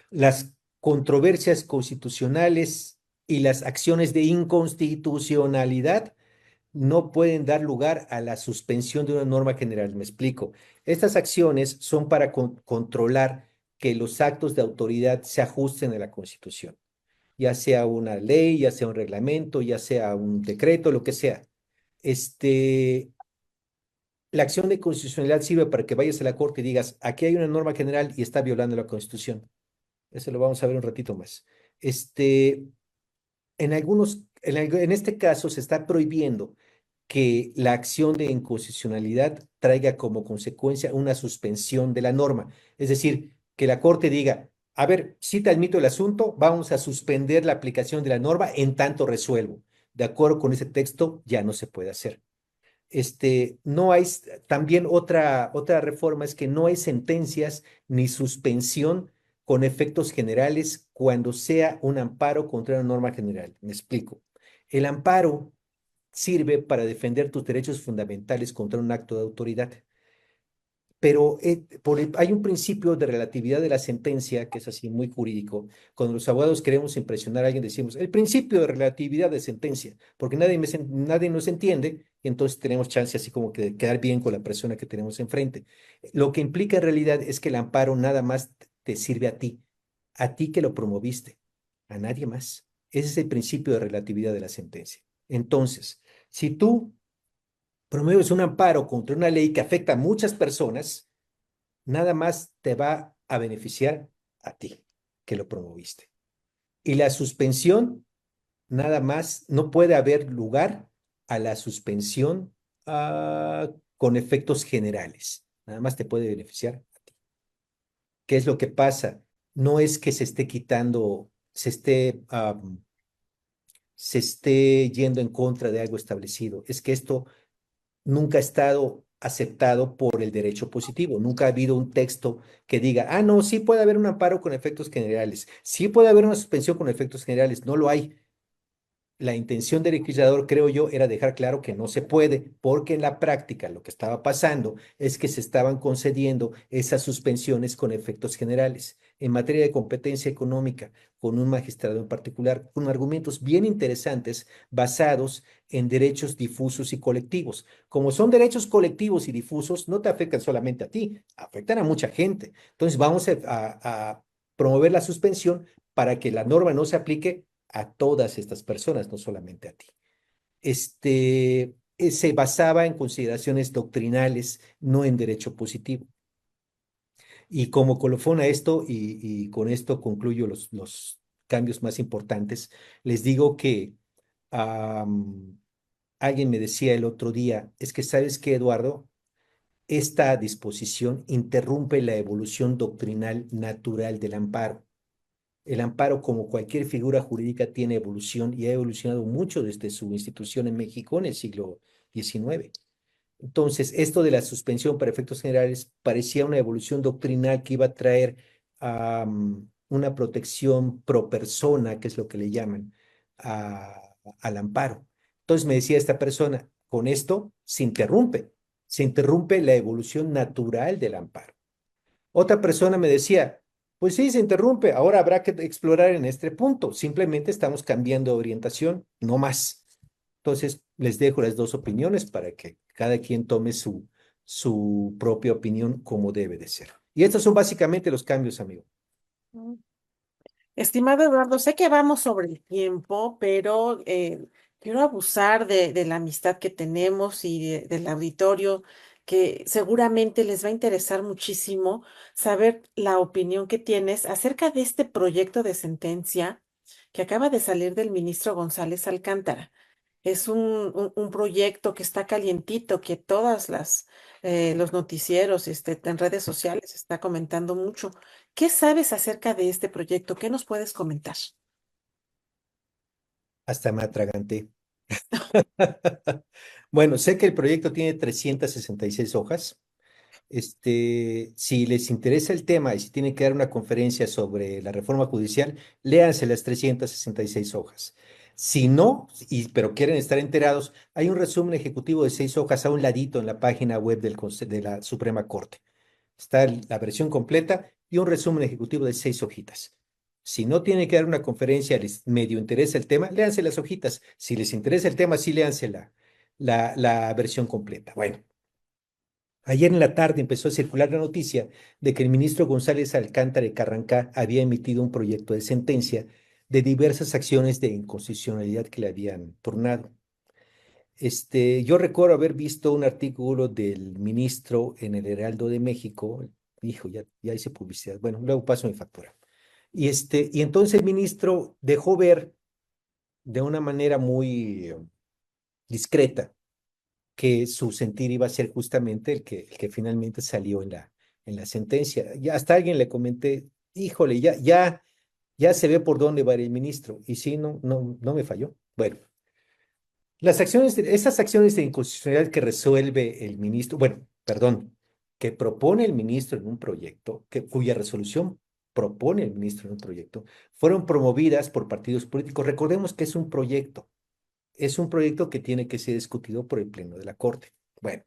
Las controversias constitucionales y las acciones de inconstitucionalidad no pueden dar lugar a la suspensión de una norma general. Me explico. Estas acciones son para controlar que los actos de autoridad se ajusten a la Constitución, ya sea una ley, ya sea un reglamento, ya sea un decreto, lo que sea. La acción de constitucionalidad sirve para que vayas a la Corte y digas, aquí hay una norma general y está violando la Constitución. Eso lo vamos a ver un ratito más. En este caso se está prohibiendo que la acción de inconstitucionalidad traiga como consecuencia una suspensión de la norma. Es decir, que la Corte diga, a ver, si te admito el asunto, vamos a suspender la aplicación de la norma en tanto resuelvo. De acuerdo con ese texto, ya no se puede hacer. No hay, también otra reforma es que no hay sentencias ni suspensión con efectos generales cuando sea un amparo contra una norma general. Me explico. El amparo sirve para defender tus derechos fundamentales contra un acto de autoridad. Pero hay un principio de relatividad de la sentencia que es así muy jurídico. Cuando los abogados queremos impresionar a alguien, decimos el principio de relatividad de sentencia, porque nadie nos entiende y entonces tenemos chance así como que de quedar bien con la persona que tenemos enfrente. Lo que implica en realidad es que el amparo nada más te sirve a ti que lo promoviste, a nadie más. Ese es el principio de relatividad de la sentencia. Entonces, si tú promueves un amparo contra una ley que afecta a muchas personas, nada más te va a beneficiar a ti, que lo promoviste. Y la suspensión, nada más, no puede haber lugar a la suspensión con efectos generales. Nada más te puede beneficiar a ti. ¿Qué es lo que pasa? No es que se esté quitando, se esté yendo en contra de algo establecido. Es que esto nunca ha estado aceptado por el derecho positivo. Nunca ha habido un texto que diga, ah, no, sí puede haber un amparo con efectos generales, sí puede haber una suspensión con efectos generales. No lo hay. La intención del legislador, creo yo, era dejar claro que no se puede, porque en la práctica lo que estaba pasando es que se estaban concediendo esas suspensiones con efectos generales en materia de competencia económica, con un magistrado en particular, con argumentos bien interesantes basados en derechos difusos y colectivos. Como son derechos colectivos y difusos, no te afectan solamente a ti, afectan a mucha gente. Entonces vamos a promover la suspensión para que la norma no se aplique a todas estas personas, no solamente a ti. Se basaba en consideraciones doctrinales, no en derecho positivo. Y como colofón a esto, y con esto concluyo los cambios más importantes, les digo que alguien me decía el otro día, es que sabes qué, Eduardo, esta disposición interrumpe la evolución doctrinal natural del amparo. El amparo, como cualquier figura jurídica, tiene evolución y ha evolucionado mucho desde su institución en México en el siglo XIX. Entonces, esto de la suspensión para efectos generales parecía una evolución doctrinal que iba a traer una protección pro persona, que es lo que le llaman, al amparo. Entonces me decía esta persona, con esto se interrumpe la evolución natural del amparo. Otra persona me decía, pues sí, se interrumpe, ahora habrá que explorar en este punto, simplemente estamos cambiando de orientación, no más. Entonces, les dejo las dos opiniones para que cada quien tome su propia opinión como debe de ser. Y estos son básicamente los cambios, amigo. Mm. Estimado Eduardo, sé que vamos sobre el tiempo, pero quiero abusar de la amistad que tenemos y del auditorio que seguramente les va a interesar muchísimo saber la opinión que tienes acerca de este proyecto de sentencia que acaba de salir del ministro González Alcántara. Es un proyecto que está calientito, que todas los noticieros, en redes sociales está comentando mucho. ¿Qué sabes acerca de este proyecto? ¿Qué nos puedes comentar? Hasta me atraganté. Bueno, sé que el proyecto tiene 366 hojas. Si les interesa el tema y si tienen que dar una conferencia sobre la reforma judicial, léanse las 366 hojas. Si no, pero quieren estar enterados, hay un resumen ejecutivo de 6 hojas a un ladito en la página web de la Suprema Corte. Está la versión completa y un resumen ejecutivo de 6 hojitas. Si no tienen que dar una conferencia, les medio interesa el tema, léanse las hojitas. Si les interesa el tema, sí léanse la versión completa. Bueno. Ayer en la tarde empezó a circular la noticia de que el ministro González Alcántara de Carrancá había emitido un proyecto de sentencia de diversas acciones de inconstitucionalidad que le habían turnado. Yo recuerdo haber visto un artículo del ministro en el Heraldo de México. Hijo, ya hice publicidad. Bueno, luego paso mi factura. Y entonces el ministro dejó ver de una manera muy discreta que su sentir iba a ser justamente el que finalmente salió en la sentencia. Ya hasta alguien le comenté, híjole, ya se ve por dónde va a ir el ministro. Y sí, no me falló. Bueno, esas acciones de inconstitucionalidad que resuelve el ministro, bueno, perdón, que propone el ministro en un proyecto, cuya resolución propone el ministro en un proyecto, fueron promovidas por partidos políticos. Recordemos que es un proyecto que tiene que ser discutido por el Pleno de la Corte. Bueno,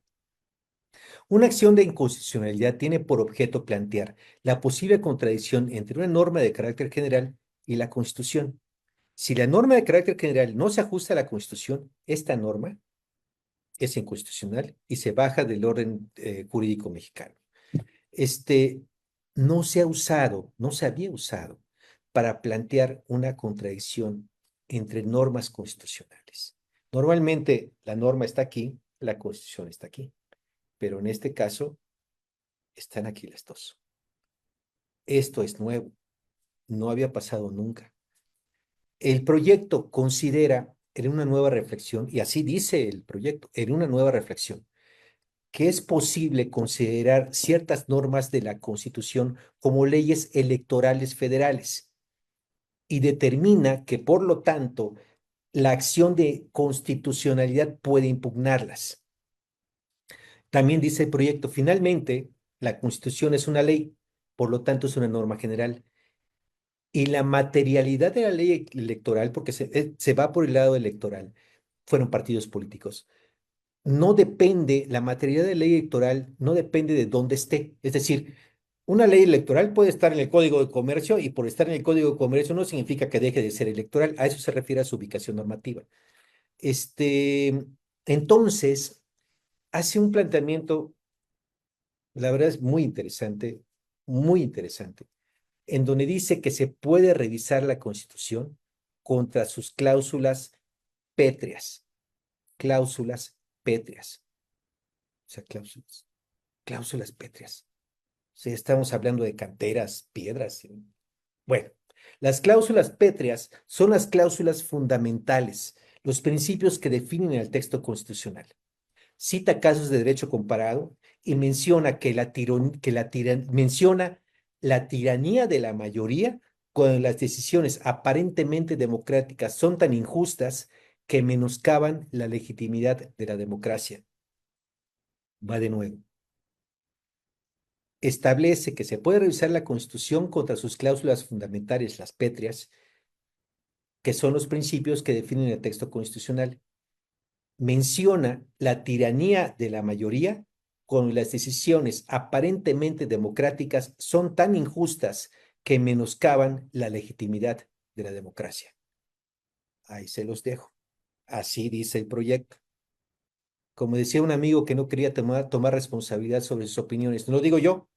una acción de inconstitucionalidad tiene por objeto plantear la posible contradicción entre una norma de carácter general y la Constitución. Si la norma de carácter general no se ajusta a la Constitución, esta norma es inconstitucional y se baja del orden jurídico mexicano. Este no se había usado para plantear una contradicción entre normas constitucionales. Normalmente la norma está aquí, la Constitución está aquí, pero en este caso están aquí las dos. Esto es nuevo, no había pasado nunca. El proyecto considera en una nueva reflexión, y así dice el proyecto, en una nueva reflexión, que es posible considerar ciertas normas de la Constitución como leyes electorales federales y determina que, por lo tanto, la acción de constitucionalidad puede impugnarlas. También dice el proyecto, finalmente, la Constitución es una ley, por lo tanto es una norma general. Y la materialidad de la ley electoral, porque se va por el lado electoral, fueron partidos políticos. La materialidad de la ley electoral no depende de dónde esté. Es decir, una ley electoral puede estar en el Código de Comercio y por estar en el Código de Comercio no significa que deje de ser electoral. A eso se refiere a su ubicación normativa. Entonces, hace un planteamiento, la verdad es muy interesante, en donde dice que se puede revisar la Constitución contra sus pétreas, cláusulas pétreas, o sea, cláusulas pétreas. O sea, estamos hablando de canteras, piedras. Bueno, las cláusulas pétreas son las cláusulas fundamentales, los principios que definen el texto constitucional. Cita casos de derecho comparado y menciona menciona la tiranía de la mayoría cuando las decisiones aparentemente democráticas son tan injustas que menoscaban la legitimidad de la democracia. Va de nuevo. Establece que se puede revisar la Constitución contra sus cláusulas fundamentales, las pétreas, que son los principios que definen el texto constitucional. Menciona la tiranía de la mayoría cuando las decisiones aparentemente democráticas son tan injustas que menoscaban la legitimidad de la democracia. Ahí se los dejo. Así dice el proyecto. Como decía un amigo que no quería tomar responsabilidad sobre sus opiniones, no lo digo yo,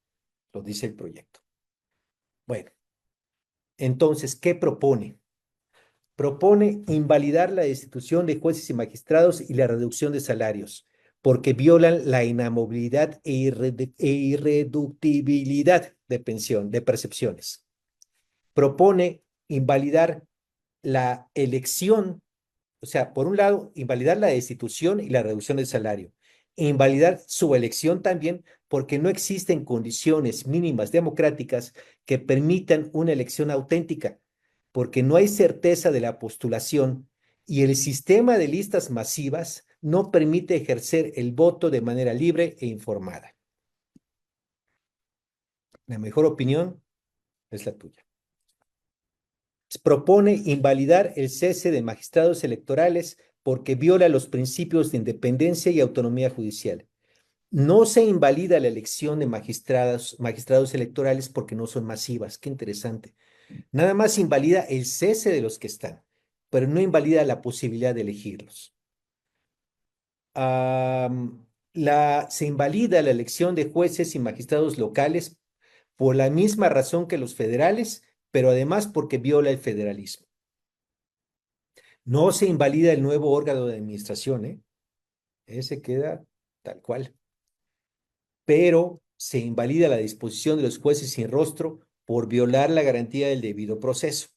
lo dice el proyecto. Bueno, entonces, ¿qué propone? Propone invalidar la destitución de jueces y magistrados y la reducción de salarios. porque violan la inamovilidad e irreductibilidad de pensión, de percepciones. Propone invalidar la elección, o sea, por un lado, invalidar la destitución y la reducción del salario. E invalidar su elección también porque no existen condiciones mínimas democráticas que permitan una elección auténtica, porque no hay certeza de la postulación y el sistema de listas masivas no permite ejercer el voto de manera libre e informada. La mejor opinión es la tuya. Propone invalidar el cese de magistrados electorales porque viola los principios de independencia y autonomía judicial. No se invalida la elección de magistrados electorales porque no son masivas. Qué interesante. Nada más invalida el cese de los que están, pero no invalida la posibilidad de elegirlos. Se invalida la elección de jueces y magistrados locales por la misma razón que los federales, pero además porque viola el federalismo. No se invalida el nuevo órgano de administración, ¿eh? Ese queda tal cual. Pero se invalida la disposición de los jueces sin rostro por violar la garantía del debido proceso.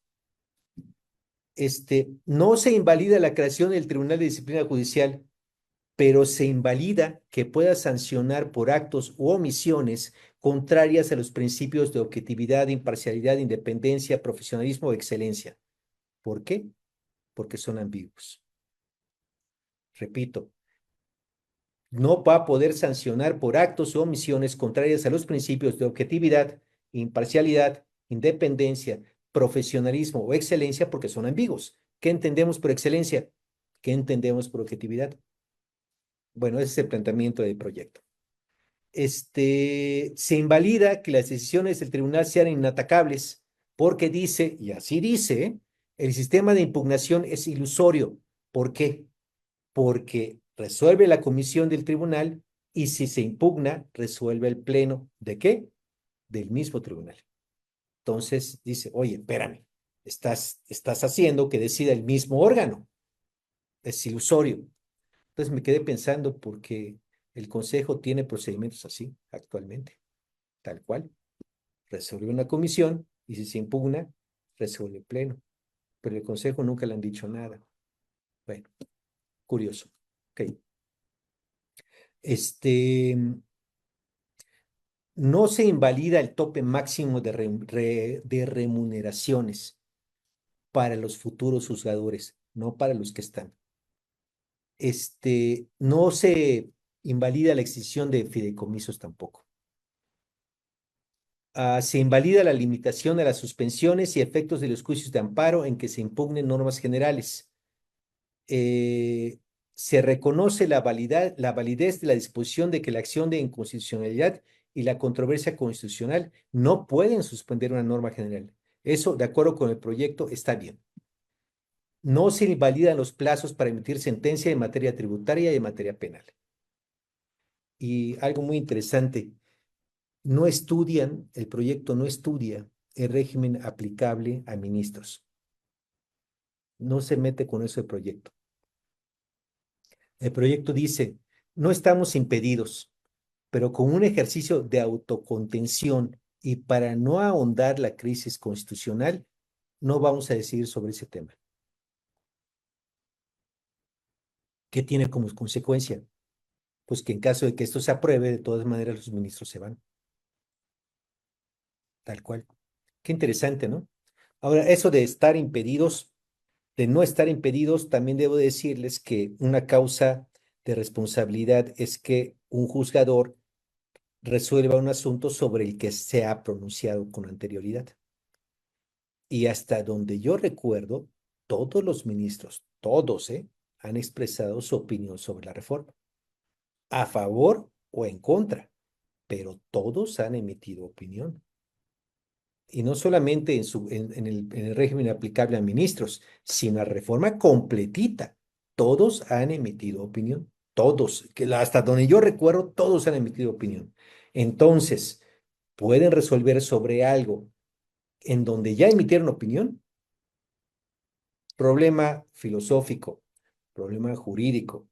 No se invalida la creación del Tribunal de Disciplina Judicial, pero se invalida que pueda sancionar por actos u omisiones contrarias a los principios de objetividad, imparcialidad, independencia, profesionalismo o excelencia. ¿Por qué? Porque son ambiguos. Repito, no va a poder sancionar por actos o omisiones contrarias a los principios de objetividad, imparcialidad, independencia, profesionalismo o excelencia porque son ambiguos. ¿Qué entendemos por excelencia? ¿Qué entendemos por objetividad? Bueno, ese es el planteamiento del proyecto. Se invalida que las decisiones del tribunal sean inatacables porque dice, y así dice, el sistema de impugnación es ilusorio. ¿Por qué? Porque resuelve la comisión del tribunal y si se impugna, resuelve el pleno. ¿De qué? Del mismo tribunal. Entonces dice, oye, espérame, estás haciendo que decida el mismo órgano. Es ilusorio. Entonces me quedé pensando porque el Consejo tiene procedimientos así actualmente, tal cual. Resuelve una comisión y si se impugna, resuelve el pleno. Pero el Consejo nunca le han dicho nada. Bueno, curioso. Ok. No se invalida el tope máximo de remuneraciones para los futuros juzgadores, no para los que están. No se invalida la extinción de fideicomisos tampoco. Se invalida la limitación de las suspensiones y efectos de los juicios de amparo en que se impugnen normas generales. Se reconoce la validez de la disposición de que la acción de inconstitucionalidad y la controversia constitucional no pueden suspender una norma general. Eso, de acuerdo con el proyecto, está bien. No se invalidan los plazos para emitir sentencia en materia tributaria y en materia penal. Y algo muy interesante, el proyecto no estudia el régimen aplicable a ministros. No se mete con eso el proyecto. El proyecto dice, no estamos impedidos, pero con un ejercicio de autocontención y para no ahondar la crisis constitucional, no vamos a decidir sobre ese tema. ¿Qué tiene como consecuencia? Pues que en caso de que esto se apruebe, de todas maneras los ministros se van. Tal cual. Qué interesante, ¿no? Ahora, eso de estar impedidos, de no estar impedidos, también debo decirles que una causa de responsabilidad es que un juzgador resuelva un asunto sobre el que se ha pronunciado con anterioridad. Y hasta donde yo recuerdo, todos los ministros, todos, han expresado su opinión sobre la reforma, a favor o en contra, pero todos han emitido opinión. Y no solamente en el régimen aplicable a ministros, sino la reforma completita. Todos han emitido opinión. Todos, hasta donde yo recuerdo, todos han emitido opinión. Entonces, pueden resolver sobre algo en donde ya emitieron opinión. Problema filosófico, problema jurídico,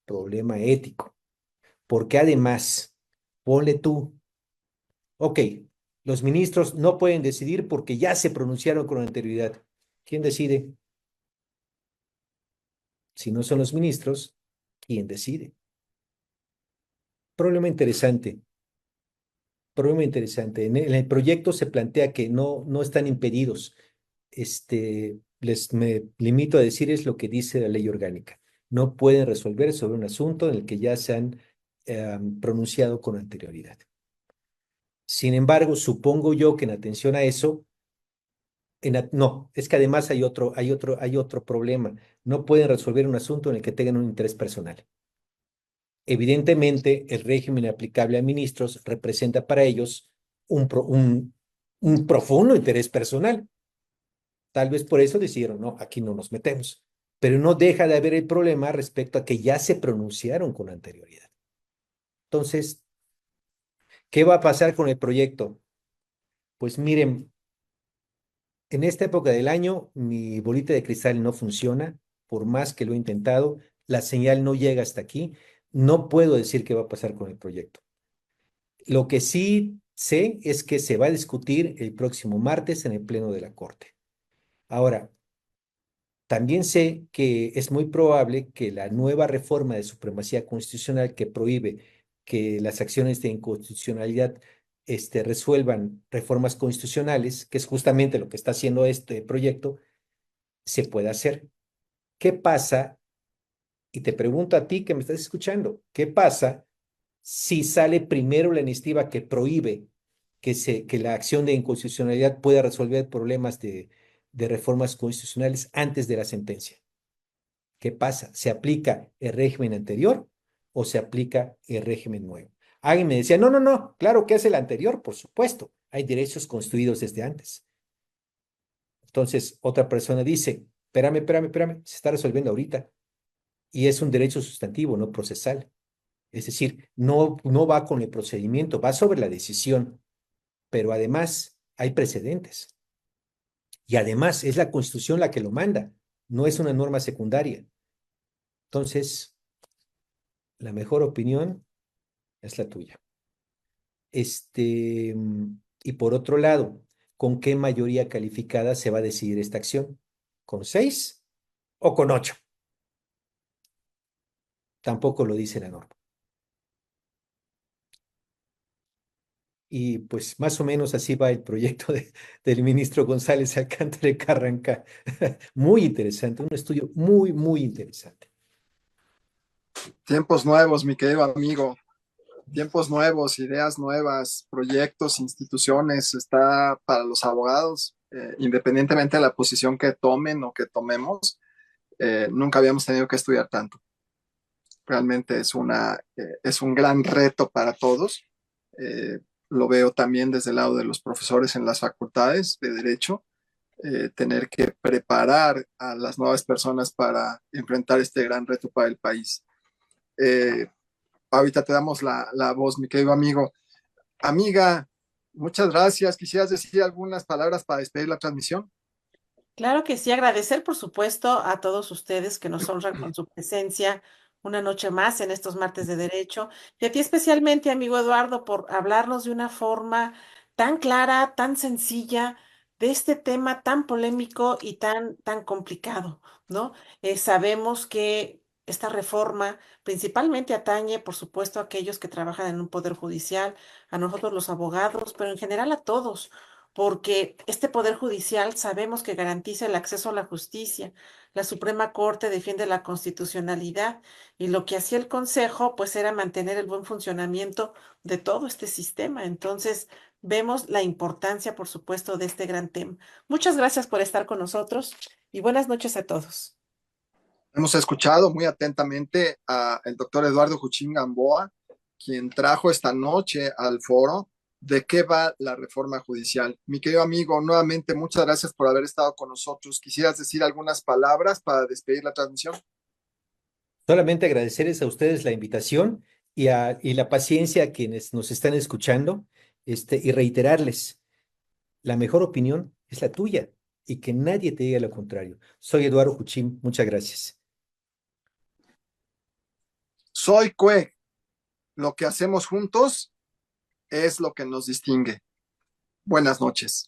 problema ético. porque además, ponle tú, ok, los ministros no pueden decidir porque ya se pronunciaron con anterioridad. ¿Quién decide? Si no son los ministros, ¿quién decide? Problema interesante. Problema interesante. En el proyecto se plantea que no están impedidos. Me limito a decir es lo que dice la ley orgánica. No pueden resolver sobre un asunto en el que ya se han pronunciado con anterioridad. Sin embargo, supongo yo que en atención a eso, no, es que además hay otro problema. No pueden resolver un asunto en el que tengan un interés personal. Evidentemente, el régimen aplicable a ministros representa para ellos un profundo interés personal. Tal vez por eso decidieron, no, aquí no nos metemos. Pero no deja de haber el problema respecto a que ya se pronunciaron con anterioridad. Entonces, ¿qué va a pasar con el proyecto? Pues miren, en esta época del año, mi bolita de cristal no funciona, por más que lo he intentado, la señal no llega hasta aquí. No puedo decir qué va a pasar con el proyecto. Lo que sí sé es que se va a discutir el próximo martes en el Pleno de la Corte. Ahora, también sé que es muy probable que la nueva reforma de supremacía constitucional que prohíbe que las acciones de inconstitucionalidad resuelvan reformas constitucionales, que es justamente lo que está haciendo este proyecto, se pueda hacer. ¿Qué pasa? Y te pregunto a ti que me estás escuchando, ¿qué pasa si sale primero la iniciativa que prohíbe que la acción de inconstitucionalidad pueda resolver problemas de reformas constitucionales antes de la sentencia? ¿Qué pasa? ¿Se aplica el régimen anterior o se aplica el régimen nuevo? Alguien me decía, no, no, no, claro que es el anterior, por supuesto. Hay derechos construidos desde antes. Entonces, otra persona dice, espérame, se está resolviendo ahorita. Y es un derecho sustantivo, no procesal. Es decir, no va con el procedimiento, va sobre la decisión, pero además hay precedentes. Y además es la Constitución la que lo manda, no es una norma secundaria. Entonces, la mejor opinión es la tuya. Y por otro lado, ¿con qué mayoría calificada se va a decidir esta acción? ¿Con 6 o con 8? Tampoco lo dice la norma. Y pues más o menos así va el proyecto del ministro González Alcántara Carranca. Muy interesante, un estudio muy, muy interesante. Tiempos nuevos, mi querido amigo. Tiempos nuevos, ideas nuevas, proyectos, instituciones, está para los abogados, independientemente de la posición que tomen o que tomemos, nunca habíamos tenido que estudiar tanto. Realmente es un gran reto para todos. Eh, lo veo también desde el lado de los profesores en las facultades de Derecho, tener que preparar a las nuevas personas para enfrentar este gran reto para el país. Eh, ahorita te damos la voz, mi querido amigo. Amiga, muchas gracias. ¿Quisieras decir algunas palabras para despedir la transmisión? Claro que sí, agradecer por supuesto a todos ustedes que nos honran con su presencia una noche más en estos martes de derecho y a ti especialmente, amigo Eduardo, por hablarnos de una forma tan clara, tan sencilla de este tema tan polémico y tan complicado, ¿no? Sabemos que esta reforma principalmente atañe, por supuesto, a aquellos que trabajan en un poder judicial, a nosotros los abogados, pero en general a todos porque este Poder Judicial sabemos que garantiza el acceso a la justicia. La Suprema Corte defiende la constitucionalidad y lo que hacía el Consejo, pues era mantener el buen funcionamiento de todo este sistema. Entonces, vemos la importancia, por supuesto, de este gran tema. Muchas gracias por estar con nosotros y buenas noches a todos. Hemos escuchado muy atentamente al doctor Eduardo Juchín Gamboa, quien trajo esta noche al foro de qué va la reforma judicial. Mi querido amigo, nuevamente muchas gracias por haber estado con nosotros. ¿Quisieras decir algunas palabras para despedir la transmisión? Solamente agradecerles a ustedes la invitación y la paciencia a quienes nos están escuchando, y reiterarles, la mejor opinión es la tuya y que nadie te diga lo contrario. Soy Eduardo Juchín, muchas gracias. Soy Cue, Lo que hacemos juntos es lo que nos distingue. Buenas noches.